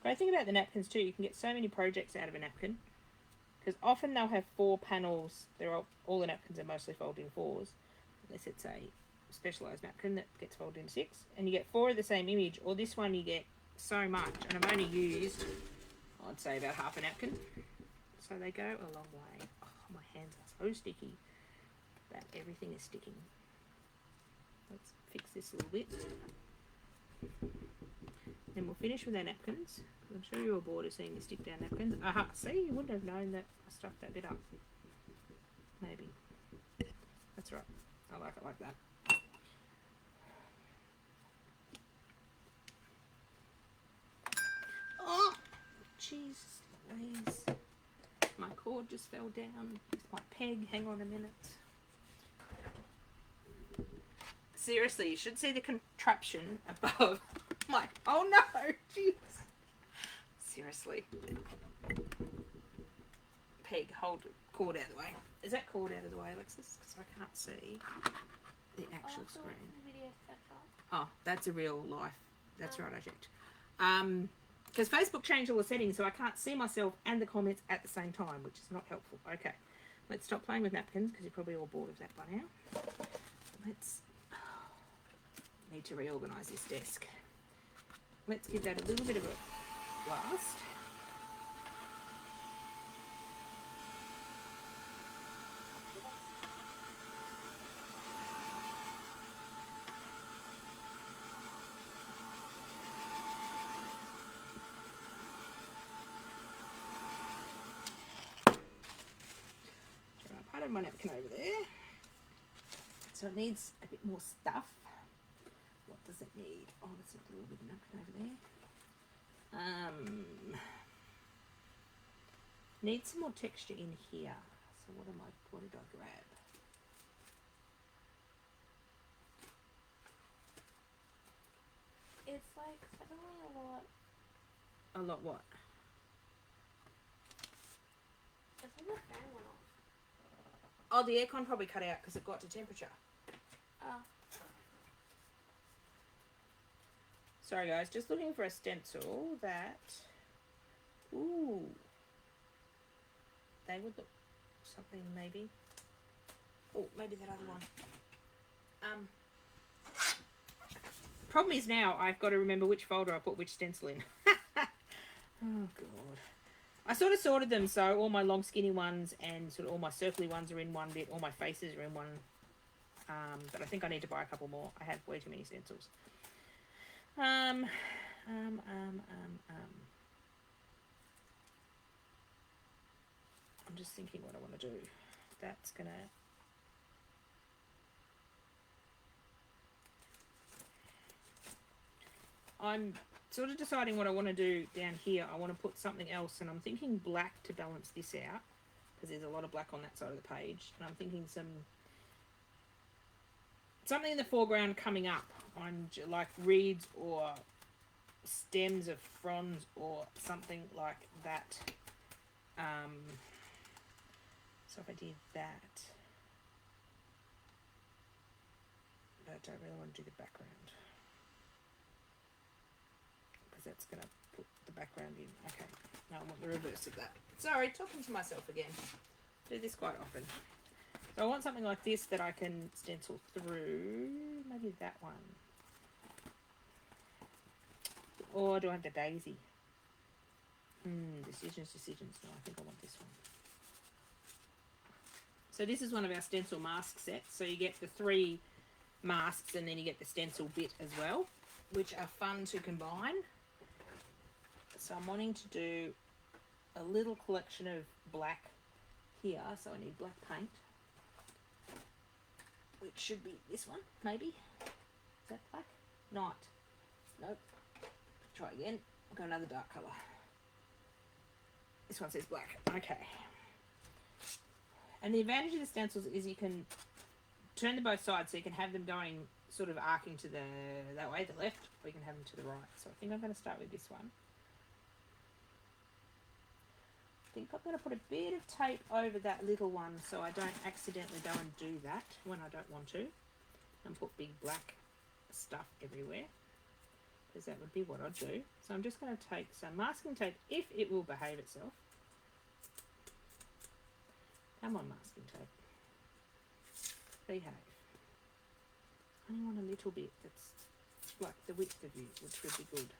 Speaker 1: Great thing about the napkins too, you can get so many projects out of a napkin. Because often they'll have 4 panels. All the napkins are mostly folded in 4s. Unless it's a specialised napkin that gets folded in 6. And you get 4 of the same image. Or this one you get so much. And I've only used, I'd say, about half a napkin. So they go a long way. Oh, my hands are so sticky that everything is sticking. Let's fix this a little bit. Then we'll finish with our napkins. I'm sure you were bored of seeing me stick down napkins. Aha, see, you wouldn't have known that I stuffed that bit up. Maybe. That's right. I like it like that. Oh! Jesus Louise. My cord just fell down with my peg. Hang on a minute. Seriously, you should see the contraption above. I'm like, oh no! Jeez. Seriously. Peg, hold cord out of the way. Is that cord out of the way, Alexis? Because I can't see the actual screen. Oh, that's a real life. That's right, I checked. Because Facebook changed all the settings, so I can't see myself and the comments at the same time, which is not helpful. Okay, let's stop playing with napkins because you're probably all bored of that by now. Let's need to reorganise this desk. Let's give that a little bit of a blast. Part of my napkin over there. So it needs a bit more stuff. What does it need? Oh, that's a little bit of napkin over there. Need some more texture in here. So what did I grab?
Speaker 2: It's like suddenly a lot.
Speaker 1: A lot what?
Speaker 2: It's like the fan went off.
Speaker 1: Oh, the aircon probably cut out because it got to temperature.
Speaker 2: Oh.
Speaker 1: Sorry guys, just looking for a stencil that, ooh, they would look something maybe. Oh, maybe that other one. Problem is now I've got to remember which folder I put which stencil in. Oh god. I sort of sorted them so all my long skinny ones and sort of all my circly ones are in one bit, all my faces are in one. But I think I need to buy a couple more. I have way too many stencils. I'm just thinking what I want to do. That's gonna. I'm sort of deciding what I want to do down here. I want to put something else, and I'm thinking black to balance this out because there's a lot of black on that side of the page. And I'm thinking something in the foreground coming up on like reeds or stems of fronds or something like that. So if I did that, but I don't really want to do the background because that's going to put the background in. Okay, now I want the reverse of that. Sorry, talking to myself again. I do this quite often. So I want something like this that I can stencil through. Maybe that one. Or do I have the daisy? Decisions. No, I think I want this one. So this is one of our stencil mask sets. So you get the 3 masks and then you get the stencil bit as well, which are fun to combine. So I'm wanting to do a little collection of black here. So I need black paint, which should be this one, maybe. Is that black? Not. Nope. Try again. I'll go another dark colour. This one says black. Okay. And the advantage of the stencils is you can turn them both sides, so you can have them going sort of arcing to that way, the left, or you can have them to the right. So I think I'm going to start with this one. I think I'm going to put a bit of tape over that little one so I don't accidentally go and do that when I don't want to, and put big black stuff everywhere, because that would be what I'd do. So I'm just going to take some masking tape, if it will behave itself. Come on, masking tape. Behave. I only want a little bit that's like the width of you, which would be good.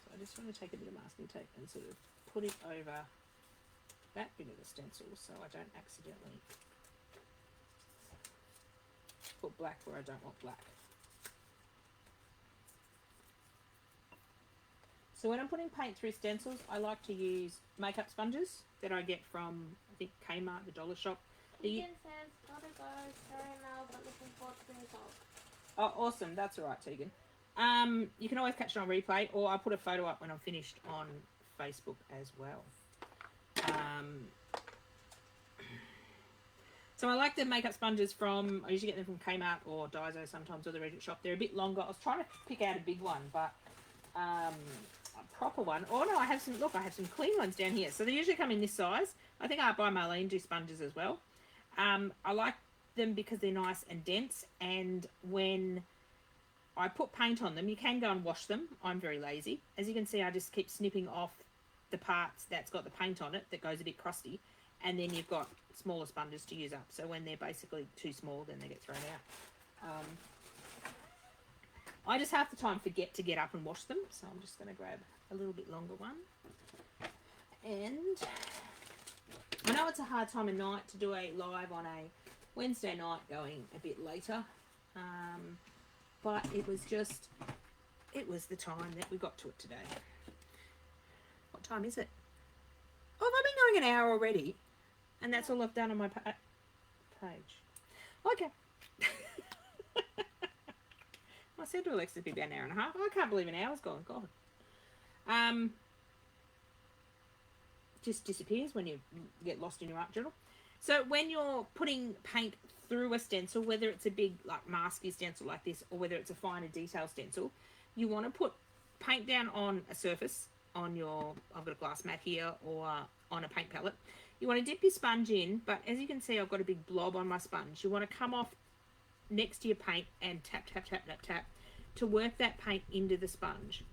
Speaker 1: So I just want to take a bit of masking tape and sort of put it over that bit of the stencil so I don't accidentally put black where I don't want black. So when I'm putting paint through stencils, I like to use makeup sponges that I get from, I think, Kmart, the dollar shop.
Speaker 2: Tegan says, gotta go, sorry Mel, but looking forward to the result.
Speaker 1: Oh, awesome. That's all right, Tegan. You can always catch it on replay, or I'll put a photo up when I'm finished on Facebook as well. So I like the makeup sponges from, I usually get them from Kmart or Daiso sometimes, or the Reddit shop. They're a bit longer. I was trying to pick out a big one, but a proper one. Oh no, I have some, look, I have some clean ones down here. So they usually come in this size. I think Art by Marlene do sponges as well. I like them because they're nice and dense, and when I put paint on them, you can go and wash them. I'm very lazy. As you can see, I just keep snipping off the parts that's got the paint on it that goes a bit crusty, and then you've got smaller sponges to use up. So when they're basically too small, then they get thrown out. I just half the time forget to get up and wash them, so I'm just going to grab a little bit longer one. And I know it's a hard time of night to do a live on a Wednesday night going a bit later, but it was the time that we got to it today. What time is it? Oh, I've been going an hour already, and that's all I've done on my page. Okay. I said to Alexis it'd be about an hour and a half. I can't believe an hour's gone. God. just disappears when you get lost in your art journal. So when you're putting paint through a stencil, whether it's a big like masky stencil like this or whether it's a finer detail stencil, you want to put paint down on a surface on your, I've got a glass mat here, or on a paint palette. You want to dip your sponge in, but as you can see I've got a big blob on my sponge. You want to come off next to your paint and tap, tap, tap, tap, tap to work that paint into the sponge.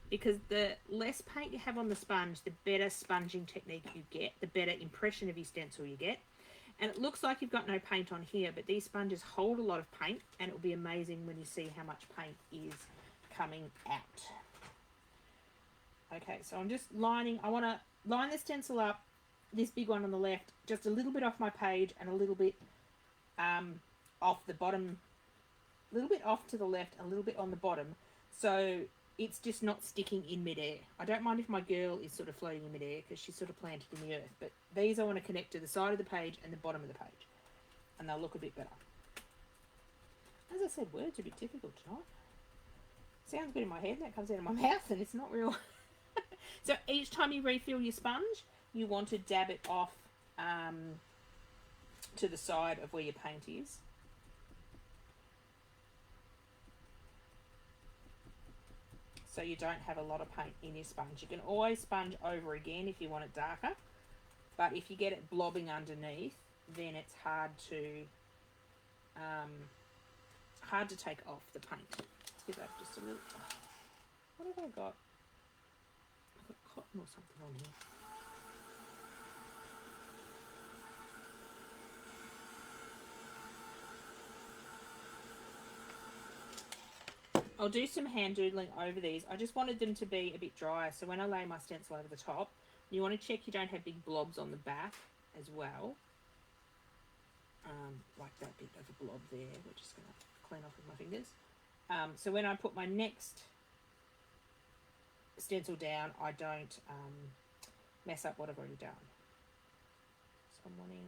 Speaker 1: Because the less paint you have on the sponge, the better sponging technique you get, the better impression of your stencil you get. And it looks like you've got no paint on here, but these sponges hold a lot of paint, and it will be amazing when you see how much paint is coming out. Okay, so I'm just lining, I want to line the stencil up, this big one on the left, just a little bit off my page and a little bit off the bottom, a little bit off to the left, a little bit on the bottom, so it's just not sticking in midair. I don't mind if my girl is sort of floating in midair because she's sort of planted in the earth, but these I want to connect to the side of the page and the bottom of the page, and they'll look a bit better. As I said, words are a bit difficult tonight. Sounds good in my head, and that comes out of my mouth, and it's not real. So each time you refill your sponge, you want to dab it off to the side of where your paint is. So you don't have a lot of paint in your sponge. You can always sponge over again if you want it darker, but if you get it blobbing underneath, then it's hard to take off the paint. Let's give that just a little. What have I got? I've got cotton or something on here. I'll do some hand doodling over these. I just wanted them to be a bit drier, so when I lay my stencil over the top, you want to check you don't have big blobs on the back as well. Like that bit of a blob there. We're just going to clean off with my fingers. So when I put my next stencil down, I don't mess up what I've already done. So I'm wanting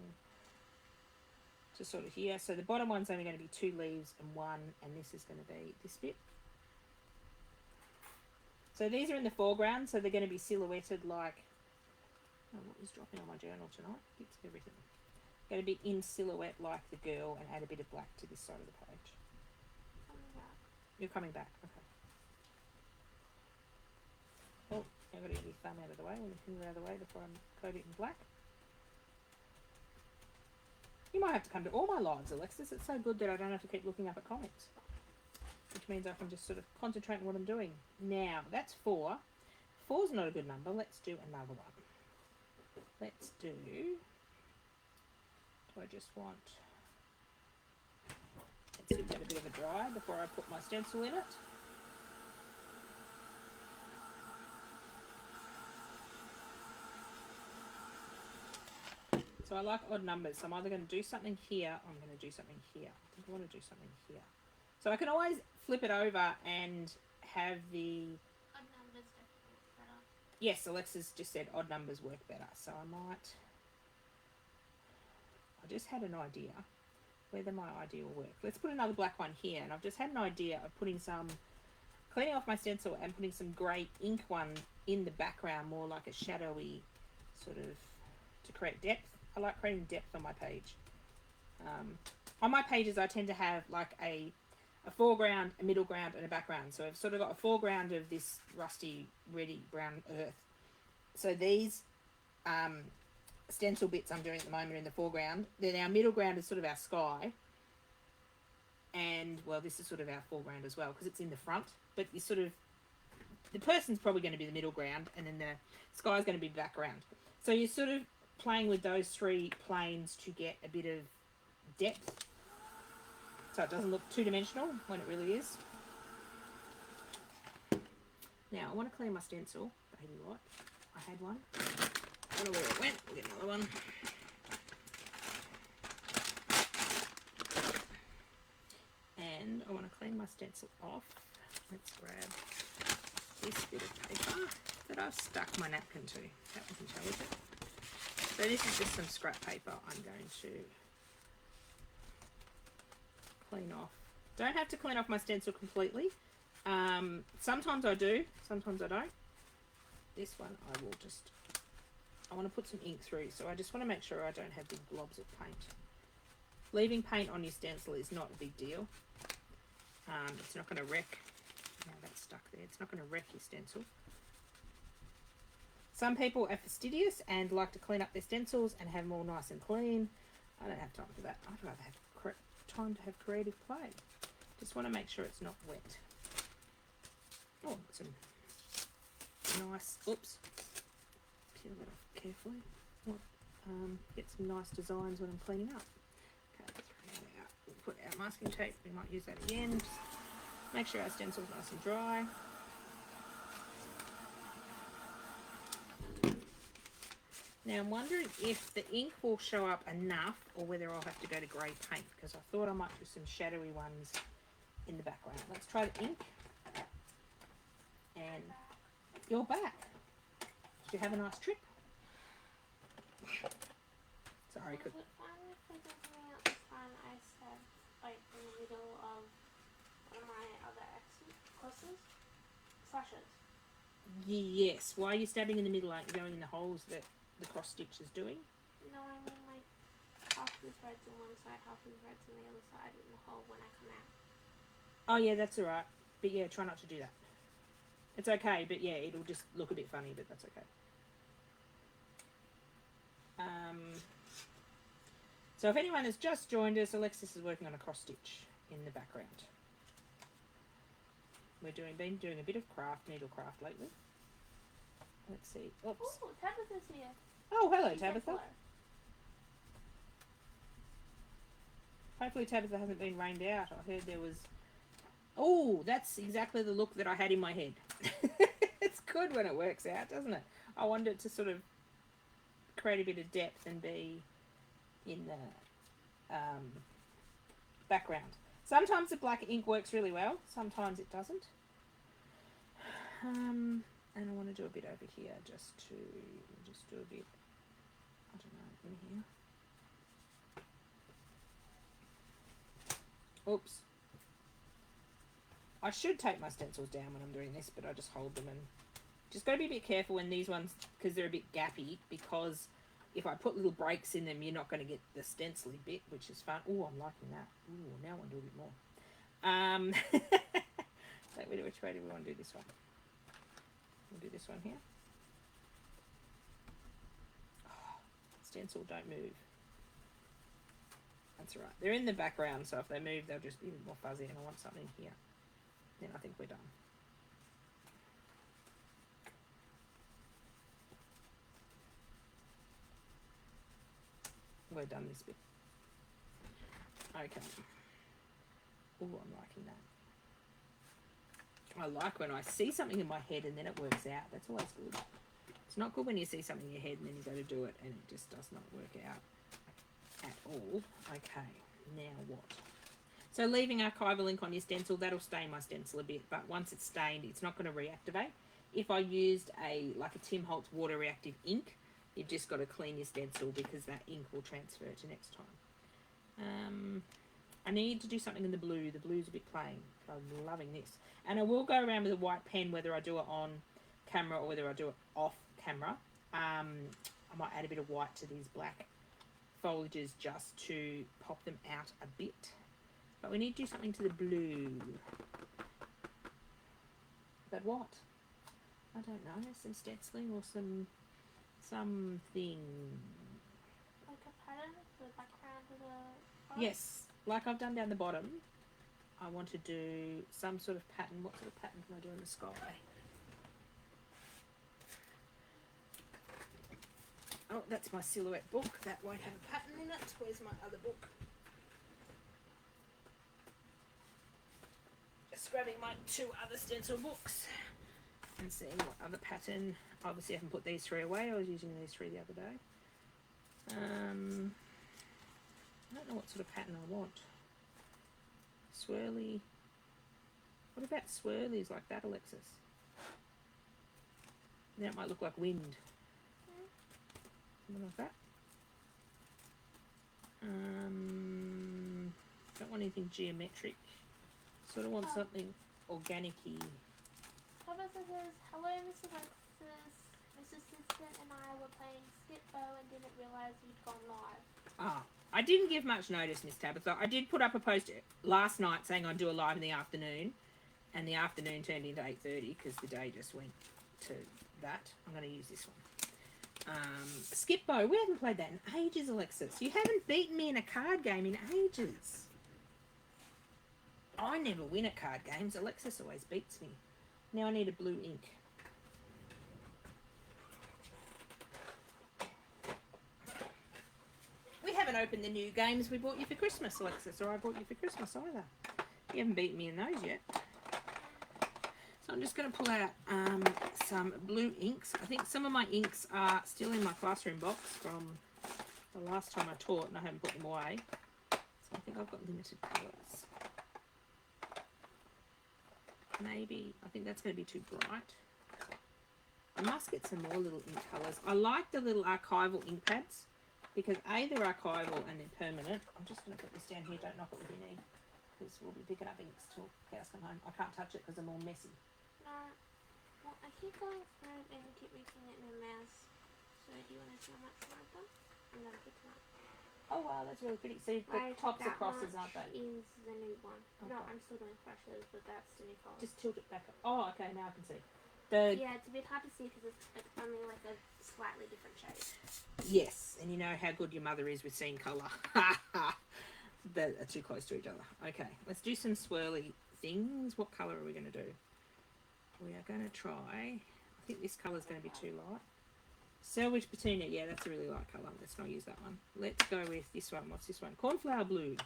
Speaker 1: to sort of here. So the bottom one's only going to be 2 leaves and 1, and this is going to be this bit. So these are in the foreground, so they're going to be silhouetted like, oh, what is dropping on my journal tonight? It's everything. Going to be in silhouette like the girl, and add a bit of black to this side of the page. You're coming back, okay. Oh, I've got to get your thumb out of the way, and the finger out of the way before I coat it in black. You might have to come to all my lives, Alexis. It's so good that I don't have to keep looking up at comments, which means I can just sort of concentrate on what I'm doing. Now, that's 4. 4's not a good number. Let's do another one. Let's do I just want, let's give that a bit of a dry before I put my stencil in it. So I like odd numbers, so I'm either going to do something here or I'm going to do something here. I think I want to do something here. So I can always flip it over and have the...
Speaker 2: Odd numbers definitely work better.
Speaker 1: Yes, Alexis just said odd numbers work better, so I might... I just had an idea whether my idea will work. Let's put another black one here, and I've just had an idea of putting some... cleaning off my stencil and putting some grey ink one in the background, more like a shadowy sort of... to create depth. I like creating depth on my page. On my pages, I tend to have like a foreground, a middle ground, and a background. So I've sort of got a foreground of this rusty, reddy brown earth. So these stencil bits I'm doing at the moment in the foreground, then our middle ground is sort of our sky. And, well, this is sort of our foreground as well, because it's in the front. But you sort of, the person's probably going to be the middle ground, and then the sky's going to be the background. So you're sort of playing with those 3 planes to get a bit of depth, so it doesn't look two-dimensional when it really is. Now I want to clean my stencil, baby white. I had one. I don't know where it went. We'll get another one. And I want to clean my stencil off. Let's grab this bit of paper that I've stuck my napkin to. That was intelligent. So this is just some scrap paper I'm going to clean off. Don't have to clean off my stencil completely. Sometimes I do, sometimes I don't. This one I will just I want to put some ink through, so I just want to make sure I don't have big blobs of paint. Leaving paint on your stencil is not a big deal. It's not going to wreck. Now that's stuck there. It's not going to wreck your stencil. Some people are fastidious and like to clean up their stencils and have them all nice and clean. I don't have time for that. I'd rather have time to have creative play. Just want to make sure it's not wet. Oh, some nice, oops, peel that off carefully. Get some nice designs when I'm cleaning up. Okay, throw that out. We'll put our masking tape, we might use that again. Just make sure our stencil's nice and dry. Now I'm wondering if the ink will show up enough or whether I'll have to go to grey paint, because I thought I might do some shadowy ones in the background. Let's try the ink. And you're back. Did you have a nice trip? Sorry,
Speaker 2: Was it fine if we did something out this time I said, like, in the middle of one of my other courses? Slashes.
Speaker 1: Yes. Why are you stabbing in the middle? Aren't you going in the holes that the cross stitch is doing?
Speaker 2: No, I mean, like, half the threads on one side, half the threads on the other side in the hole when I come out.
Speaker 1: Oh yeah, that's alright. But yeah, try not to do that. It's okay, but yeah, it'll just look a bit funny, but that's okay. So if anyone has just joined us, Alexis is working on a cross stitch in the background. We've been doing a bit of needlecraft lately. Let's see. Oops.
Speaker 2: Ooh, Tabitha's here.
Speaker 1: Oh, hello,
Speaker 2: She said
Speaker 1: Tabitha.
Speaker 2: hello.
Speaker 1: Hopefully Tabitha hasn't been rained out. I heard there was... Oh, that's exactly the look that I had in my head. It's good when it works out, doesn't it? I wanted it to sort of create a bit of depth and be in the background. Sometimes the black ink works really well. Sometimes it doesn't. And I want to do a bit over here just do a bit, I don't know, in here. Oops. I should take my stencils down when I'm doing this, but I just hold them, and just got to be a bit careful when these ones, because they're a bit gappy, because if I put little breaks in them, you're not going to get the stencily bit, which is fun. Oh, I'm liking that. Oh, now I want to do a bit more. So which way do we want to do this one? We'll do this one here. Oh, stencil, don't move. That's right. They're in the background, so if they move, they'll just be a bit more fuzzy, and I want something here. Then I think we're done. We're done this bit. Okay. Oh, I'm liking that. I like when I see something in my head and then it works out. That's always good. It's not good when you see something in your head and then you go to do it and it just does not work out at all. Okay, now what? So leaving archival ink on your stencil, that'll stain my stencil a bit, but once it's stained, it's not going to reactivate. If I used like a Tim Holtz water reactive ink, you've just got to clean your stencil because that ink will transfer to next time. I need to do something in the blue. The blue's a bit plain. I'm loving this. And I will go around with a white pen, whether I do it on camera or whether I do it off camera. I might add a bit of white to these black foliages just to pop them out a bit. But we need to do something to the blue. But what? I don't know. Some stenciling or something.
Speaker 2: Like a pattern for the background of the card?
Speaker 1: Yes, like I've done down the bottom. I want to do some sort of pattern. What sort of pattern can I do in the sky? Oh, that's my silhouette book. That won't have a pattern in it. Where's my other book? Just grabbing my two other stencil books and seeing what other pattern. Obviously I haven't put these three away. I was using these three the other day. I don't know what sort of pattern I want. Swirly. What about swirlies like that, Alexis? That might look like wind. Something like that. Don't want anything geometric. Sort of want something organic-y.
Speaker 2: Tabitha says, hello Miss Alexis, Miss assistant and I were playing Skip-Bo and didn't realise you'd gone live.
Speaker 1: Ah, I didn't give much notice, Miss Tabitha. I did put up a post last night saying I'd do a live in the afternoon, and the afternoon turned into 8:30 because the day just went to that. I'm going to use this one. Skip-Bo, we haven't played that in ages, Alexis. You haven't beaten me in a card game in ages. I never win at card games. Alexis always beats me. Now I need a blue ink. We haven't opened the new games we bought you for Christmas, Alexis, or I bought you for Christmas either. You haven't beaten me in those yet. So I'm just going to pull out some blue inks. I think some of my inks are still in my classroom box from the last time I taught, and I haven't put them away. So I think I've got limited colours. Maybe, I think that's going to be too bright. I must get some more little ink colours. I like the little archival ink pads because A, they're archival and they're permanent. I'm just going to put this down here, don't knock it with your knee, because we'll be picking up inks till cows come home. I can't touch it because I'm all messy.
Speaker 2: No, well, I keep going through and keep mixing it in a mess. So do you want to see how much I've done? I'm going to pick them up.
Speaker 1: Oh wow, that's really pretty. See, the tops are crosses, aren't they?
Speaker 2: Is the new one.
Speaker 1: Okay.
Speaker 2: No, I'm still doing crushes, but that's the new colour.
Speaker 1: Just tilt it back up. Oh, okay, now I can see.
Speaker 2: Yeah, it's a bit hard to see because it's only like a slightly different shade.
Speaker 1: Yes, and you know how good your mother is with seeing colour. They're too close to each other. Okay, let's do some swirly things. What colour are we going to do? We are going to try, I think this colour is going to be too light. Selwich Patina, yeah, that's a really light colour. Let's not use that one. Let's go with this one. What's this one? Cornflower Blue.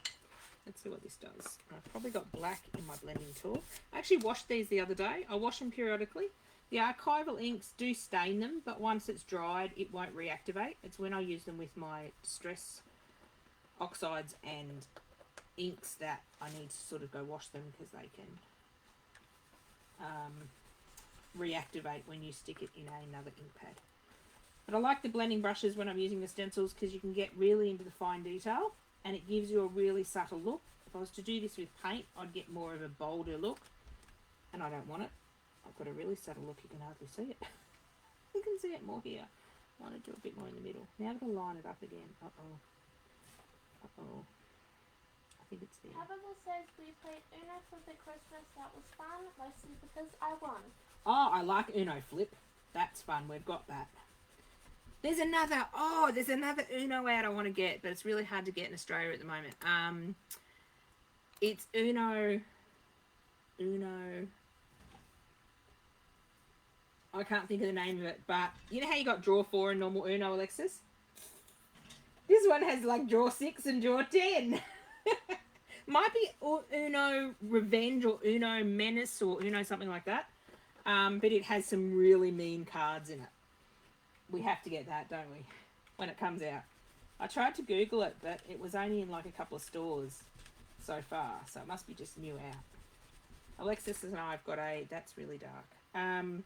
Speaker 1: Let's see what this does. I've probably got black in my blending tool. I actually washed these the other day. I wash them periodically. The archival inks do stain them, but once it's dried, it won't reactivate. It's when I use them with my distress oxides and inks that I need to sort of go wash them because they can reactivate when you stick it in another ink pad. But I like the blending brushes when I'm using the stencils because you can get really into the fine detail and it gives you a really subtle look. If I was to do this with paint, I'd get more of a bolder look, and I don't want it. I've got a really subtle look, you can hardly see it. You can see it more here. I want to do a bit more in the middle. Now I'm going to line it up again. Uh-oh. Uh-oh. I think it's there.
Speaker 2: Abigail says we played Uno Flip at Christmas. That was fun, mostly because I won.
Speaker 1: Oh, I like Uno Flip. That's fun. We've got that. There's another Uno out I want to get, but it's really hard to get in Australia at the moment. It's Uno. I can't think of the name of it, but you know how you got draw 4 in normal Uno, Alexis? This one has like draw 6 and draw 10. Might be Uno Revenge or Uno Menace or Uno something like that. But it has some really mean cards in it. We have to get that, don't we? When it comes out. I tried to Google it, but it was only in like a couple of stores so far. So it must be just new out. Alexis and I have got that's really dark.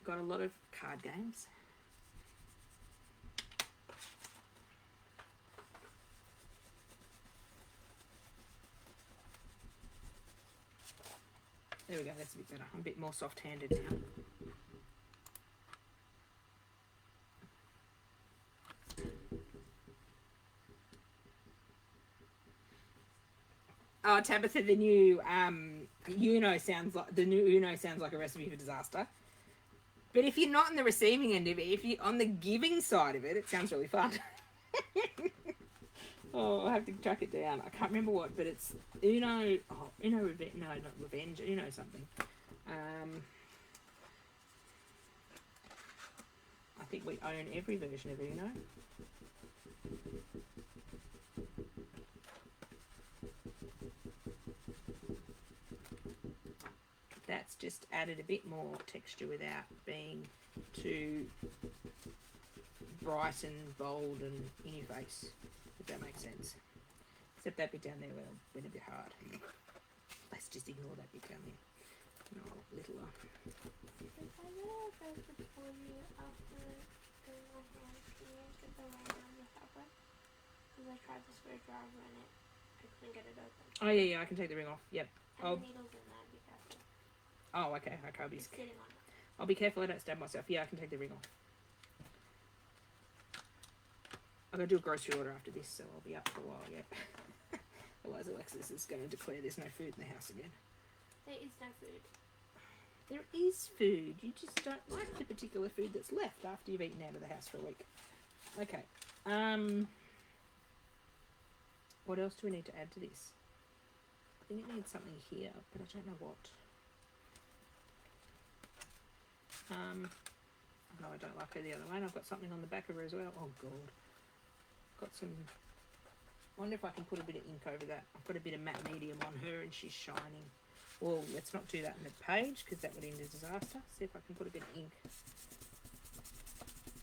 Speaker 1: Got a lot of card games. There we go, that's a bit better. I'm a bit more soft-handed now. Oh, Tabitha, the new Uno sounds like a recipe for disaster. But if you're not on the receiving end of it, if you're on the giving side of it, it sounds really fun. Oh, I have to track it down. I can't remember what, but it's Uno. Oh, Uno Revenge. No, not Revenge. Uno something. I think we own every version of Uno. That's just added a bit more texture without being too bright and bold and in your face, if that makes sense. Except that bit down there went a bit hard. Let's just ignore that bit down there. No, littler.
Speaker 2: If I know if I could for you after doing my hands, can you get the way around the fabric? Because I tried the screwdriver and I couldn't get it open.
Speaker 1: Oh yeah, I can take the ring off. Yep.
Speaker 2: And the needle's in there, be careful.
Speaker 1: Oh, okay. I'll be
Speaker 2: sitting on it.
Speaker 1: I'll be careful I don't stab myself. Yeah, I can take the ring off. I'm going to do a grocery order after this, so I'll be up for a while yet. Otherwise Alexis is going to declare there's no food in the house again.
Speaker 2: There is no food.
Speaker 1: There is food. You just don't like the particular food that's left after you've eaten out of the house for a week. Okay. What else do we need to add to this? I think it needs something here, but I don't know what. No, I don't like her the other way. And I've got something on the back of her as well. Oh, God. Got some... I wonder if I can put a bit of ink over that. I've got a bit of matte medium on her and she's shining. Well, let's not do that in the page because that would end in disaster. See if I can put a bit of ink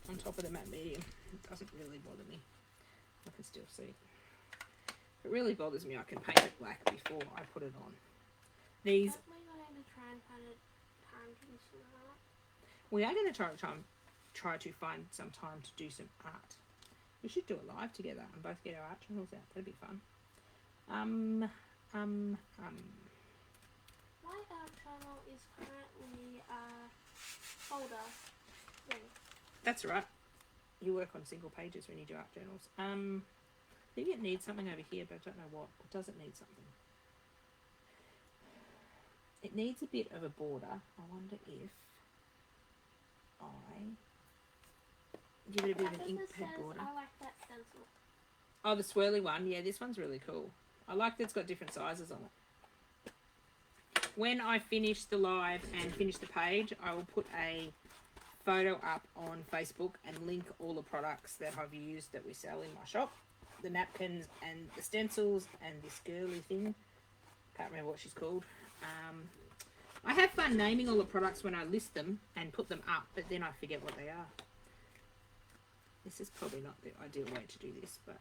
Speaker 1: on top of the matte medium. It doesn't really bother me. I can still see. If it really bothers me, I can paint it black before I put it on. These...
Speaker 2: Definitely going to try and find a time to do some art.
Speaker 1: We are going to try to find some time to do some art. We should do it live together and both get our art journals out. That'd be fun. My
Speaker 2: art journal is currently a folder thing.
Speaker 1: That's right. You work on single pages when you do art journals. I think it needs something over here, but I don't know what. Or does it need something? It needs a bit of a border. I wonder if I give it a bit of an ink pad border.
Speaker 2: I like that stencil.
Speaker 1: Oh, the swirly one. Yeah, this one's really cool. I like that it's got different sizes on it. When I finish the live and finish the page, I will put a photo up on Facebook and link all the products that I've used that we sell in my shop. The napkins and the stencils and this girly thing. Can't remember what she's called. I have fun naming all the products when I list them and put them up, but then I forget what they are. This is probably not the ideal way to do this, but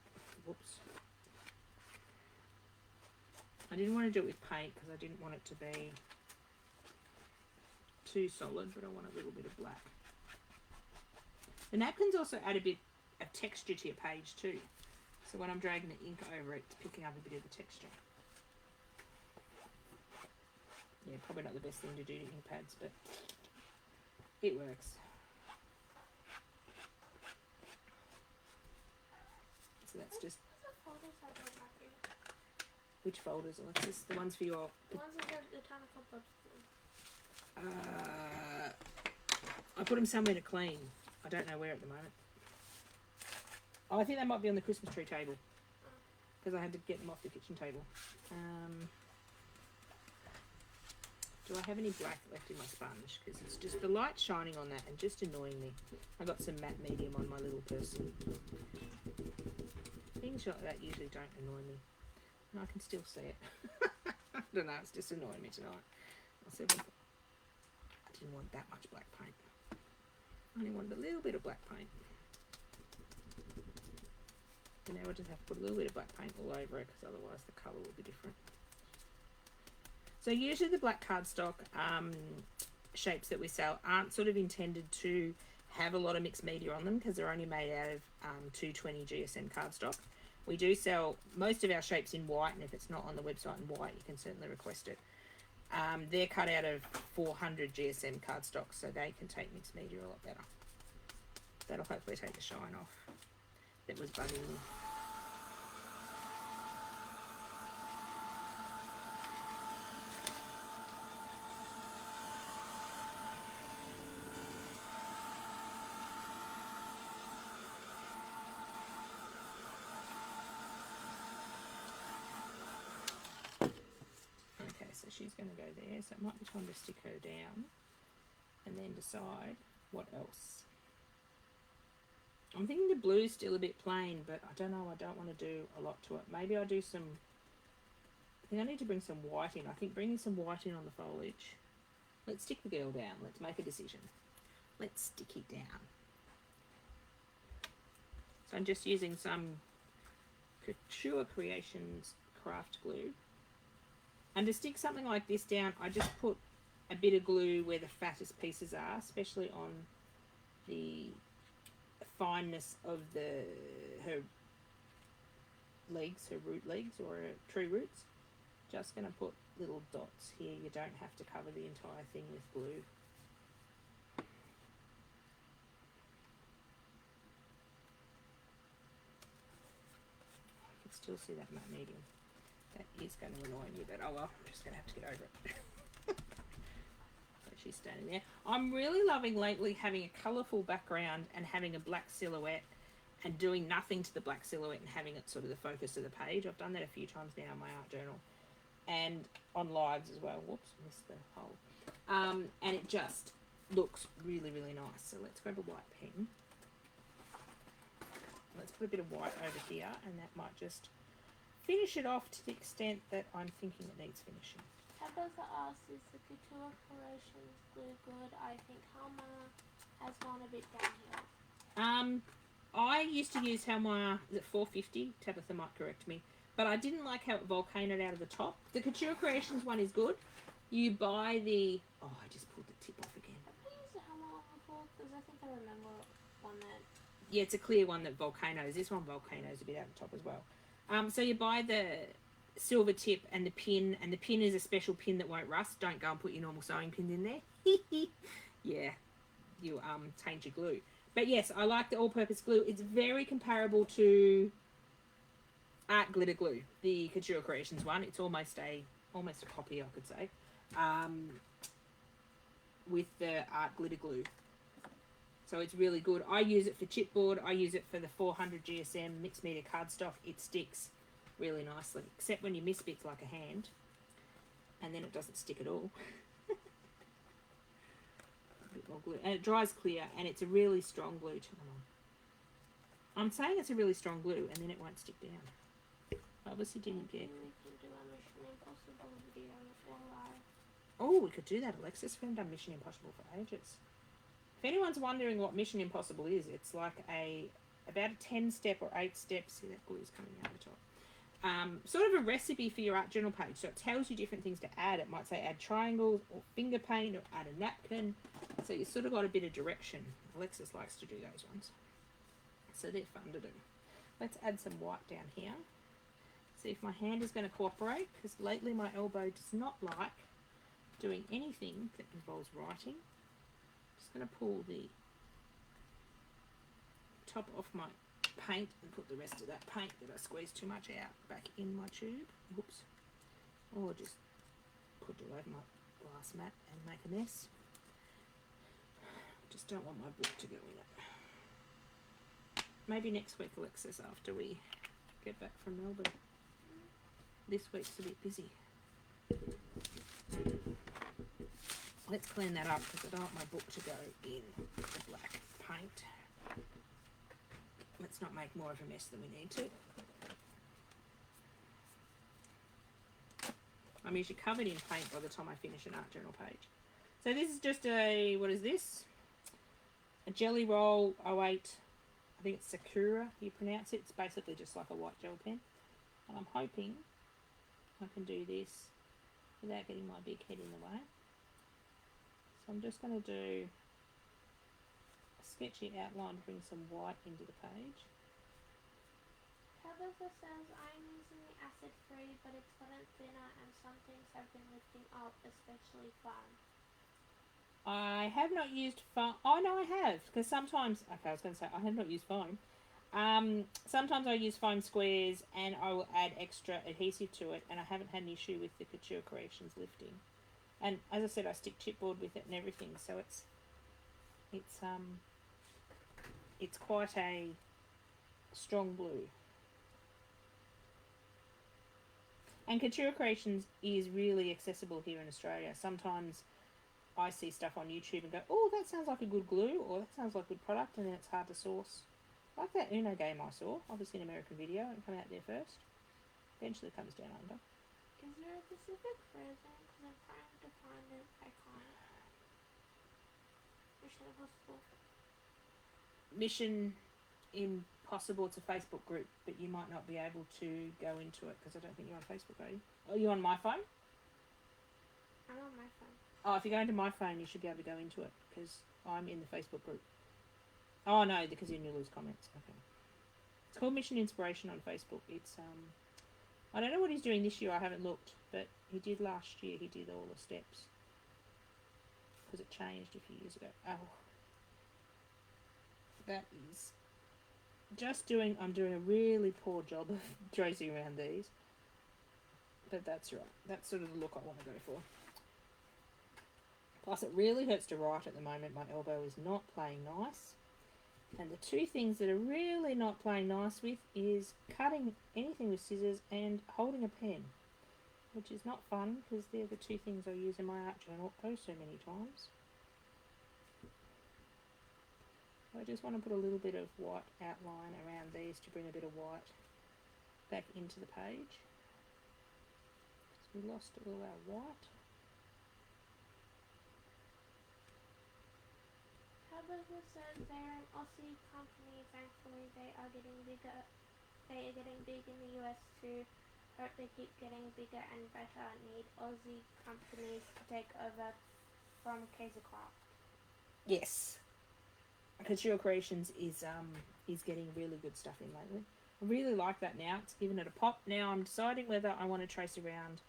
Speaker 1: whoops. I didn't want to do it with paint because I didn't want it to be too solid, but I want a little bit of black. The napkins also add a bit of texture to your page too. So when I'm dragging the ink over it, it's picking up a bit of the texture. Yeah, probably not the best thing to do to ink pads, but it works. So that's just... Which folders, Alexis? The ones for your...
Speaker 2: The ones with the tiny cupboard.
Speaker 1: I put them somewhere to clean. I don't know where at the moment. Oh, I think they might be on the Christmas tree table. Because I had to get them off the kitchen table. Do I have any black left in my sponge? Because it's just the light shining on that and just annoying me. I got some matte medium on my little person. Things like that usually don't annoy me. And I can still see it. I don't know, it's just annoying me tonight. I'll see if I didn't want that much black paint. I only wanted a little bit of black paint. And now I just have to put a little bit of black paint all over it because otherwise the colour will be different. So usually the black cardstock shapes that we sell aren't sort of intended to have a lot of mixed media on them because they're only made out of 220 GSM cardstock. We do sell most of our shapes in white, and if it's not on the website in white, you can certainly request it. They're cut out of 400 GSM cardstock, so they can take mixed media a lot better. That'll hopefully take the shine off that was bugging me. She's going to go there, so it might be time to stick her down and then decide what else. I'm thinking the blue's still a bit plain, but I don't know, I don't want to do a lot to it. Maybe I'll do some, I think I need to bring some white in. I think bringing some white in on the foliage. Let's stick the girl down. Let's make a decision. Let's stick it down. So I'm just using some Couture Creations craft glue. And to stick something like this down, I just put a bit of glue where the fattest pieces are, especially on the fineness of her legs, her root legs or her tree roots. Just going to put little dots here. You don't have to cover the entire thing with glue. still see that matte medium. That is going to annoy me, but oh well, I'm just going to have to get over it. So she's standing there. I'm really loving lately having a colourful background and having a black silhouette and doing nothing to the black silhouette and having it sort of the focus of the page. I've done that a few times now in my art journal and on lives as well. Whoops, missed the hole. And it just looks really, really nice. So let's grab a white pen. Let's put a bit of white over here, and that might just finish it off to the extent that I'm thinking it needs finishing.
Speaker 2: Tabitha asks, is the Couture Creations glue good? I think Helma has gone a bit downhill.
Speaker 1: I used to use Helma, is it 450? Tabitha might correct me. But I didn't like how it volcanoed out of the top. The Couture Creations one is good. You buy the... Oh, I just pulled the tip off again.
Speaker 2: Have I used the Helma one before? Because I think I remember one that...
Speaker 1: Yeah, it's a clear one that volcanoes. This one volcanoes a bit out the top as well. So you buy the silver tip and the pin is a special pin that won't rust. Don't go and put your normal sewing pins in there. Yeah, you taint your glue. But yes, I like the all-purpose glue. It's very comparable to Art Glitter Glue, the Couture Creations one. It's almost a copy, I could say, with the Art Glitter Glue. So it's really good. I use it for chipboard. I use it for the 400 GSM mixed media cardstock. It sticks really nicely, except when you miss bits like a hand, and then it doesn't stick at all. A bit more glue, and it dries clear, and it's a really strong glue. I'm saying it's a really strong glue, and then it won't stick down. Obviously didn't get.
Speaker 2: We can do a Mission Impossible video before live.
Speaker 1: Oh, we could do that, Alexis. We haven't done Mission Impossible for ages. If anyone's wondering what Mission Impossible is, it's like about a 10-step or 8 steps. See, that glue is coming out the top. Sort of a recipe for your art journal page. So it tells you different things to add. It might say add triangles or finger paint or add a napkin. So you sort of got a bit of direction. Alexis likes to do those ones. So they're fun to do. Let's add some white down here. See if my hand is going to cooperate, because lately my elbow does not like doing anything that involves writing. Just going to pull the top off my paint and put the rest of that paint that I squeezed too much out back in my tube. Whoops. Or just put it over my glass mat and make a mess. Just don't want my book to go in it. Maybe next week, Alexis, after we get back from Melbourne. This week's a bit busy. Let's clean that up, because I don't want my book to go in the black paint. Let's not make more of a mess than we need to. I'm usually covered in paint by the time I finish an art journal page. So this is just a, what is this? A Jelly Roll 08, I think it's Sakura, you pronounce it. It's basically just like a white gel pen. And I'm hoping I can do this without getting my big head in the way. So I'm just going to do a sketchy outline to bring some white into the page.
Speaker 2: Tabitha says, I'm using the acid free, but it's gotten thinner and some things have been lifting up, especially foam.
Speaker 1: I have not used foam. Oh no, I have, because sometimes, okay, I was going to say I have not used foam. Sometimes I use foam squares and I will add extra adhesive to it, and I haven't had an issue with the Couture Creations lifting. And as I said, I stick chipboard with it and everything, so it's quite a strong glue. And Couture Creations is really accessible here in Australia. Sometimes I see stuff on YouTube and go, oh, that sounds like a good glue, or that sounds like a good product, and then it's hard to source. Like that Uno game I saw, obviously an American video, and come out there first. Eventually comes down under.
Speaker 2: Is there a specific phrasing? Because I'm trying to find it. I can't. Mission Impossible.
Speaker 1: Mission Impossible, it's a Facebook group, but you might not be able to go into it, because I don't think you're on Facebook, are you? Are you on my phone?
Speaker 2: I'm on my phone.
Speaker 1: Oh, if you go into my phone, you should be able to go into it, because I'm in the Facebook group. Oh no, because then you lose comments. Okay. It's called Mission Inspiration on Facebook. It's I don't know what he's doing this year. I haven't looked, but he did last year. He did all the steps, because it changed a few years ago. Oh, that is I'm doing a really poor job of tracing around these. But that's right. That's sort of the look I want to go for. Plus, it really hurts to write at the moment. My elbow is not playing nice. And the two things that are really not playing nice with is cutting anything with scissors and holding a pen, which is not fun because they're the two things I use in my art journal oh so many times. I just want to put a little bit of white outline around these to bring a bit of white back into the page. So we lost all our white.
Speaker 2: Cardstock says they're an Aussie company. Thankfully, they are getting bigger. They are getting big in the US too. Hope they keep getting bigger and better. Need Aussie companies to take over from Craft.
Speaker 1: Yes. Couture Creations is getting really good stuff in lately. I really like that now. It's given it a pop. Now I'm deciding whether I want to trace around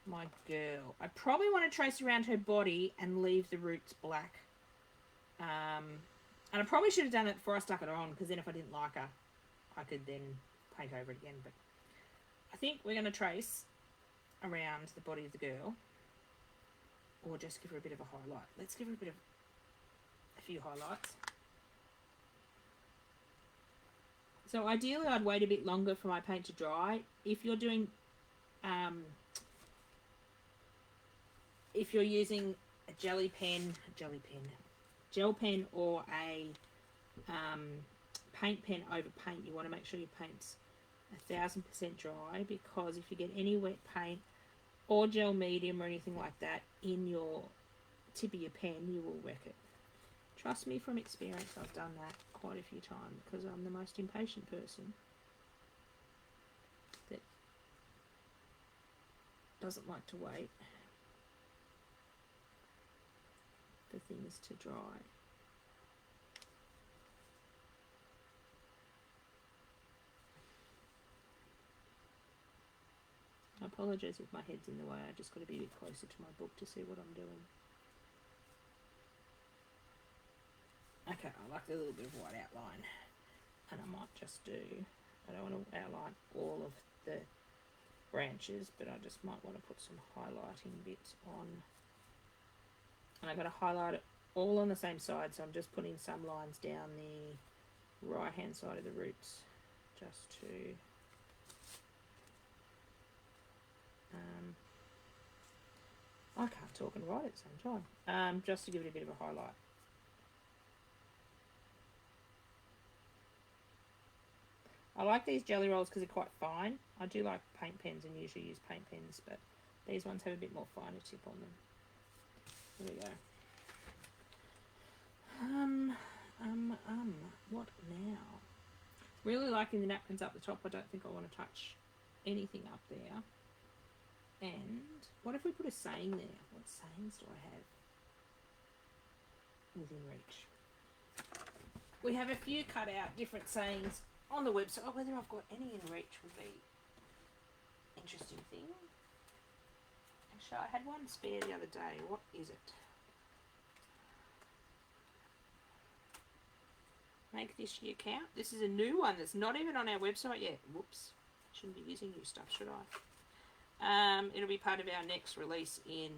Speaker 1: my girl. I probably want to trace around her body and leave the roots black. And I probably should have done it before I stuck it on, because then if I didn't like her, I could then paint over it again. But I think we're going to trace around the body of the girl, or just give her a bit of a highlight. Let's give her a few highlights. So ideally I'd wait a bit longer for my paint to dry. If you're doing, if you're using a gel pen or a paint pen over paint, you want to make sure your paint's 1000% dry, because if you get any wet paint or gel medium or anything like that in your tip of your pen, you will wreck it. Trust me from experience, I've done that quite a few times because I'm the most impatient person that doesn't like to wait for things to dry. I apologise if my head's in the way. I just got to be a bit closer to my book to see what I'm doing. Okay, I like a little bit of white outline, and I might just do, I don't want to outline all of the branches, but I just might want to put some highlighting bits on. And I'm going to highlight it all on the same side, so I'm just putting some lines down the right hand side of the roots, just to I can't talk and write at the same time, just to give it a bit of a highlight. I like these jelly rolls because they're quite fine. I do like paint pens and usually use paint pens, but these ones have a bit more finer tip on them. There we go. What now? Really liking the napkins up the top. I don't think I want to touch anything up there. And what if we put a saying there? What sayings do I have within reach? We have a few cut out different sayings on the website. Oh, whether I've got any in reach would be an interesting thing. Actually, I had one spare the other day. What is it? Make this year count. This is a new one that's not even on our website yet. Whoops. Shouldn't be using new stuff, should I? It'll be part of our next release in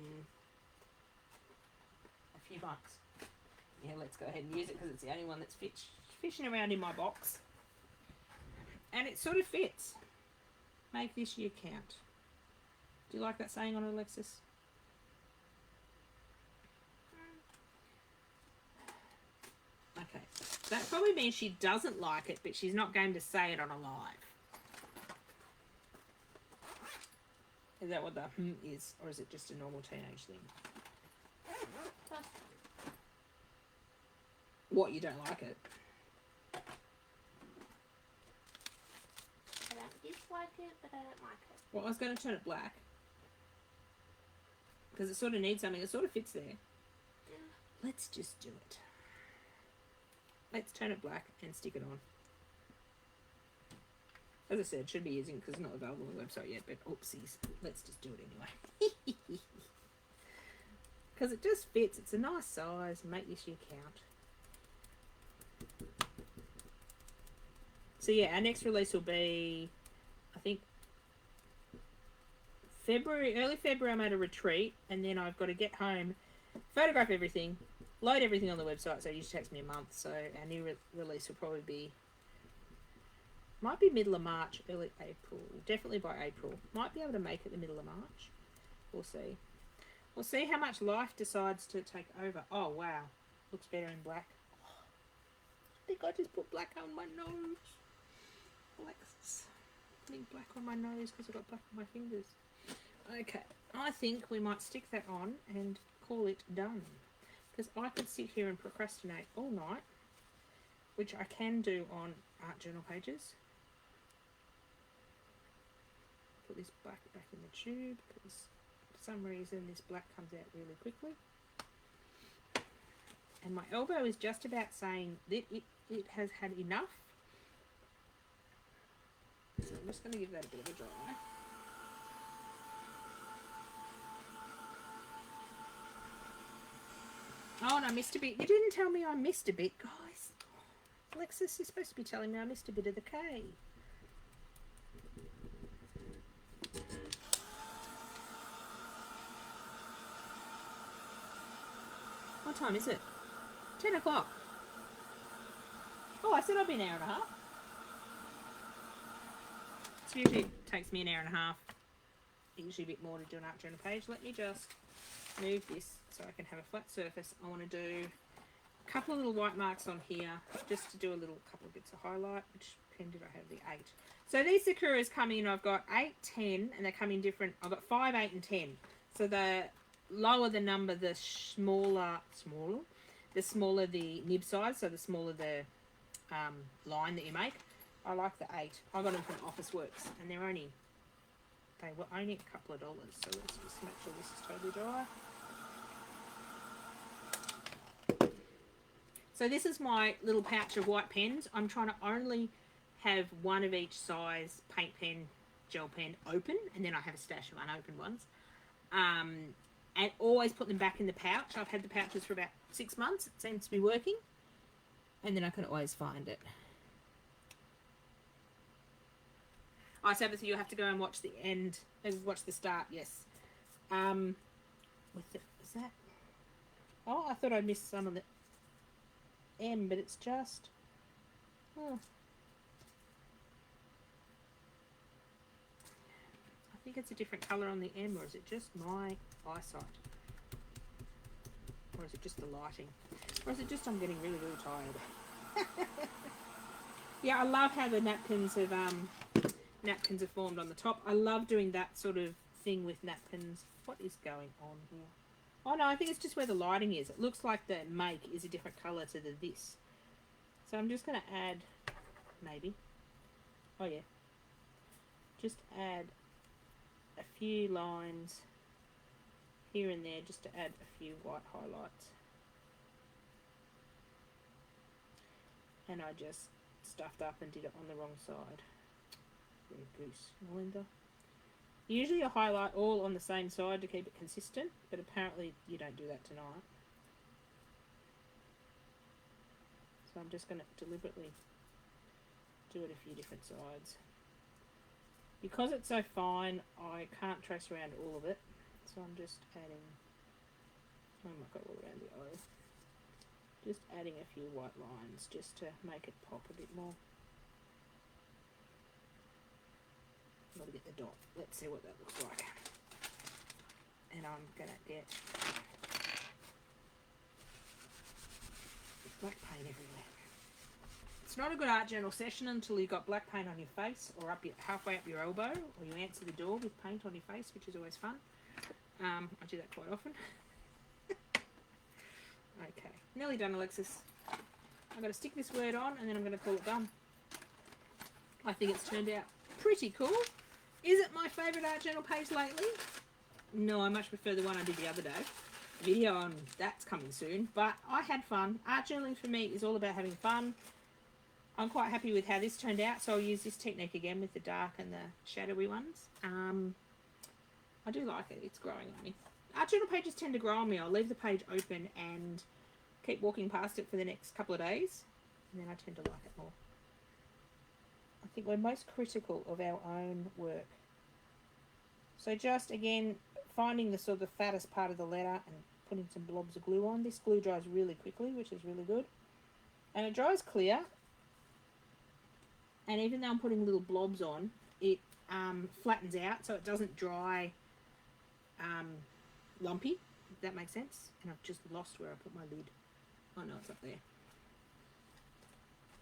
Speaker 1: a few months. Yeah, let's go ahead and use it because it's the only one that's fishing around in my box. And it sort of fits. Make this year count. Do you like that saying on it, Alexis? Okay. That probably means she doesn't like it, but she's not going to say it on a live. Is that what the is? Or is it just a normal teenage thing? What, you don't like it?
Speaker 2: I don't dislike it, but I don't like it.
Speaker 1: Well, I was going to turn it black. Because it sort of needs something. It sort of fits there.
Speaker 2: Yeah.
Speaker 1: Let's just do it. Let's turn it black and stick it on. As I said, should be using it because it's not available on the website yet, but oopsies. Let's just do it anyway. Because it just fits. It's a nice size. Make this year count. So yeah, our next release will be, I think, February, early February. I'm at a retreat, and then I've got to get home, photograph everything, load everything on the website. So it usually takes me a month. So our new release will probably be, might be middle of March, early April. Definitely by April. Might be able to make it the middle of March. We'll see. We'll see how much life decides to take over. Oh wow, looks better in black. I think I just put black on my nose. Alexis, putting black on my nose because I've got black on my fingers. Okay, I think we might stick that on and call it done. Because I could sit here and procrastinate all night, which I can do on art journal pages. Put this black back in the tube because for some reason this black comes out really quickly. And my elbow is just about saying that it has had enough. So I'm just going to give that a bit of a dry. Oh, and I missed a bit. You didn't tell me I missed a bit, guys. Alexis, you're supposed to be telling me I missed a bit of the K. What time is it? 10 o'clock. Oh, I said I'd be an hour and a half. So usually it takes me an hour and a half. Usually a bit more to do an art journal page. Let me just move this so I can have a flat surface. I want to do a couple of little white marks on here just to do a little couple of bits of highlight. Which pen did I have? The 8. So these Sakuras come in, I've got 8, 10, and they come in different. I've got 5, 8 and 10. So the lower the number, the smaller the nib size, so the smaller the line that you make. I like the 8. I got them from Office Works, and they were only a couple of dollars. So let's just make sure this is totally dry. So this is my little pouch of white pens. I'm trying to only have one of each size, paint pen, gel pen, open, and then I have a stash of unopened ones. And always put them back in the pouch. I've had the pouches for about 6 months. It seems to be working. And then I can always find it. Oh, Sabbath, you have to go and watch the end. Watch the start, yes. Is that? Oh, I thought I missed some of the M, but it's just... Oh. I think it's a different colour on the M, or is it just my eyesight? Or is it just the lighting? Or is it just I'm getting really, really tired? Yeah, I love how the napkins have formed on the top. I love doing that sort of thing with napkins. What is going on here? Oh no, I think it's just where the lighting is. It looks like the make is a different colour to the this. So I'm just going to add, maybe. Oh yeah. Just add a few lines here and there just to add a few white highlights. And I just stuffed up and did it on the wrong side. Very goose, Melinda. Usually I highlight all on the same side to keep it consistent, but apparently you don't do that tonight. So I'm just going to deliberately do it a few different sides. Because it's so fine, I can't trace around all of it. So I'm just adding, oh my god, all around the O. Just adding a few white lines just to make it pop a bit more. Got to get the dot. Let's see what that looks like. And I'm going to get black paint everywhere. It's not a good art journal session until you've got black paint on your face or halfway up your elbow, or you answer the door with paint on your face, which is always fun. I do that quite often. Okay, nearly done, Alexis. I'm going to stick this word on and then I'm going to call it done. I think it's turned out pretty cool. Is it my favourite art journal page lately? No, I much prefer the one I did the other day. Video on that's coming soon, but I had fun. Art journaling for me is all about having fun. I'm quite happy with how this turned out, so I'll use this technique again with the dark and the shadowy ones. I do like it. It's growing on me. Art journal pages tend to grow on me. I'll leave the page open and keep walking past it for the next couple of days, and then I tend to like it more. I think we're most critical of our own work. So just, again, finding the sort of the fattest part of the letter and putting some blobs of glue on. This glue dries really quickly, which is really good. And it dries clear. And even though I'm putting little blobs on, it flattens out so it doesn't dry lumpy, if that makes sense. And I've just lost where I put my lid. Oh no, it's up there.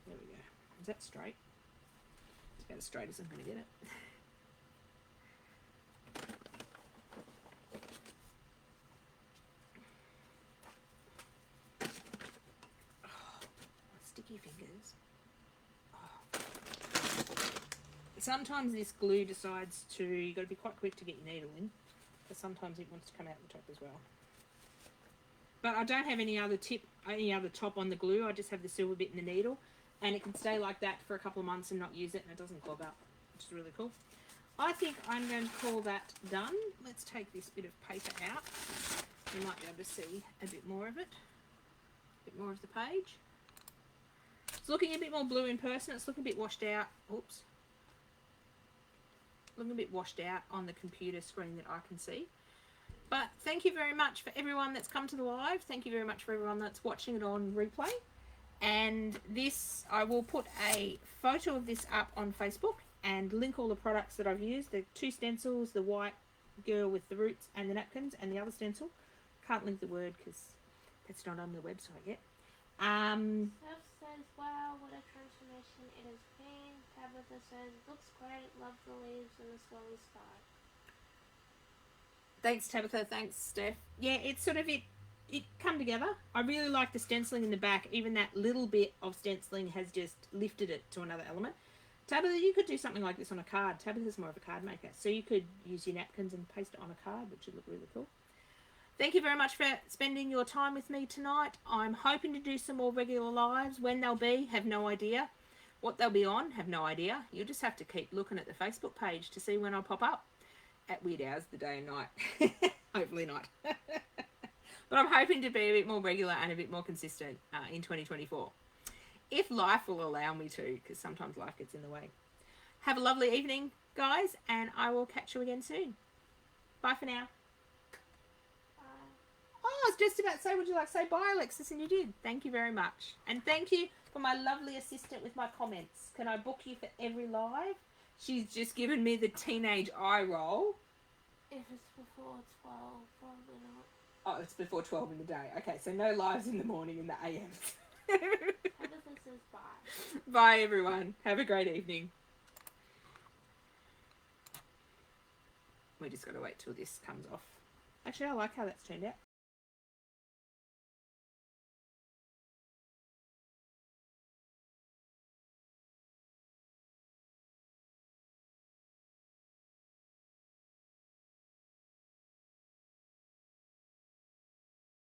Speaker 1: There we go. Is that straight? It's about as straight as I'm going to get it. Sticky fingers. Oh. Sometimes this glue decides to, you've got to be quite quick to get your needle in, because sometimes it wants to come out the top as well. But I don't have any other top on the glue. I just have the silver bit in the needle, and it can stay like that for a couple of months and not use it, and it doesn't clog up, which is really cool. I think I'm going to call that done. Let's take this bit of paper out. You might be able to see a bit more of it, a bit more of the page. It's looking a bit more blue in person. It's looking a bit washed out. Oops. Looking a bit washed out on the computer screen that I can see. But thank you very much for everyone that's come to the live. Thank you very much for everyone that's watching it on replay. And this, I will put a photo of this up on Facebook and link all the products that I've used. The 2 stencils, the white girl with the roots and the napkins, and the other stencil. Can't link the word because that's not on the website yet.
Speaker 2: Steph says, wow, what a transformation it has been. Tabitha says, looks great, love the leaves and the swirly sky.
Speaker 1: Thanks, Tabitha. Thanks, Steph. Yeah, it's sort of, it come together. I really like the stenciling in the back. Even that little bit of stenciling has just lifted it to another element. Tabitha, you could do something like this on a card. Tabitha's more of a card maker. So you could use your napkins and paste it on a card, which would look really cool. Thank you very much for spending your time with me tonight. I'm hoping to do some more regular lives. When they'll be, have no idea. What they'll be on, have no idea. You'll just have to keep looking at the Facebook page to see when I pop up at weird hours, the day and night. Hopefully not. But I'm hoping to be a bit more regular and a bit more consistent in 2024. If life will allow me to, because sometimes life gets in the way. Have a lovely evening, guys, and I will catch you again soon. Bye for now. Oh, I was just about to say, would you like to say bye, Alexis? And you did. Thank you very much. And thank you for my lovely assistant with my comments. Can I book you for every live? She's just given me the teenage eye roll.
Speaker 2: If it's before 12, probably not.
Speaker 1: Oh, it's before 12 in the day. Okay, so no lives in the morning in the AMs.
Speaker 2: Tabitha says bye.
Speaker 1: Bye, everyone. Have a great evening. We just got to wait till this comes off. Actually, I like how that's turned out.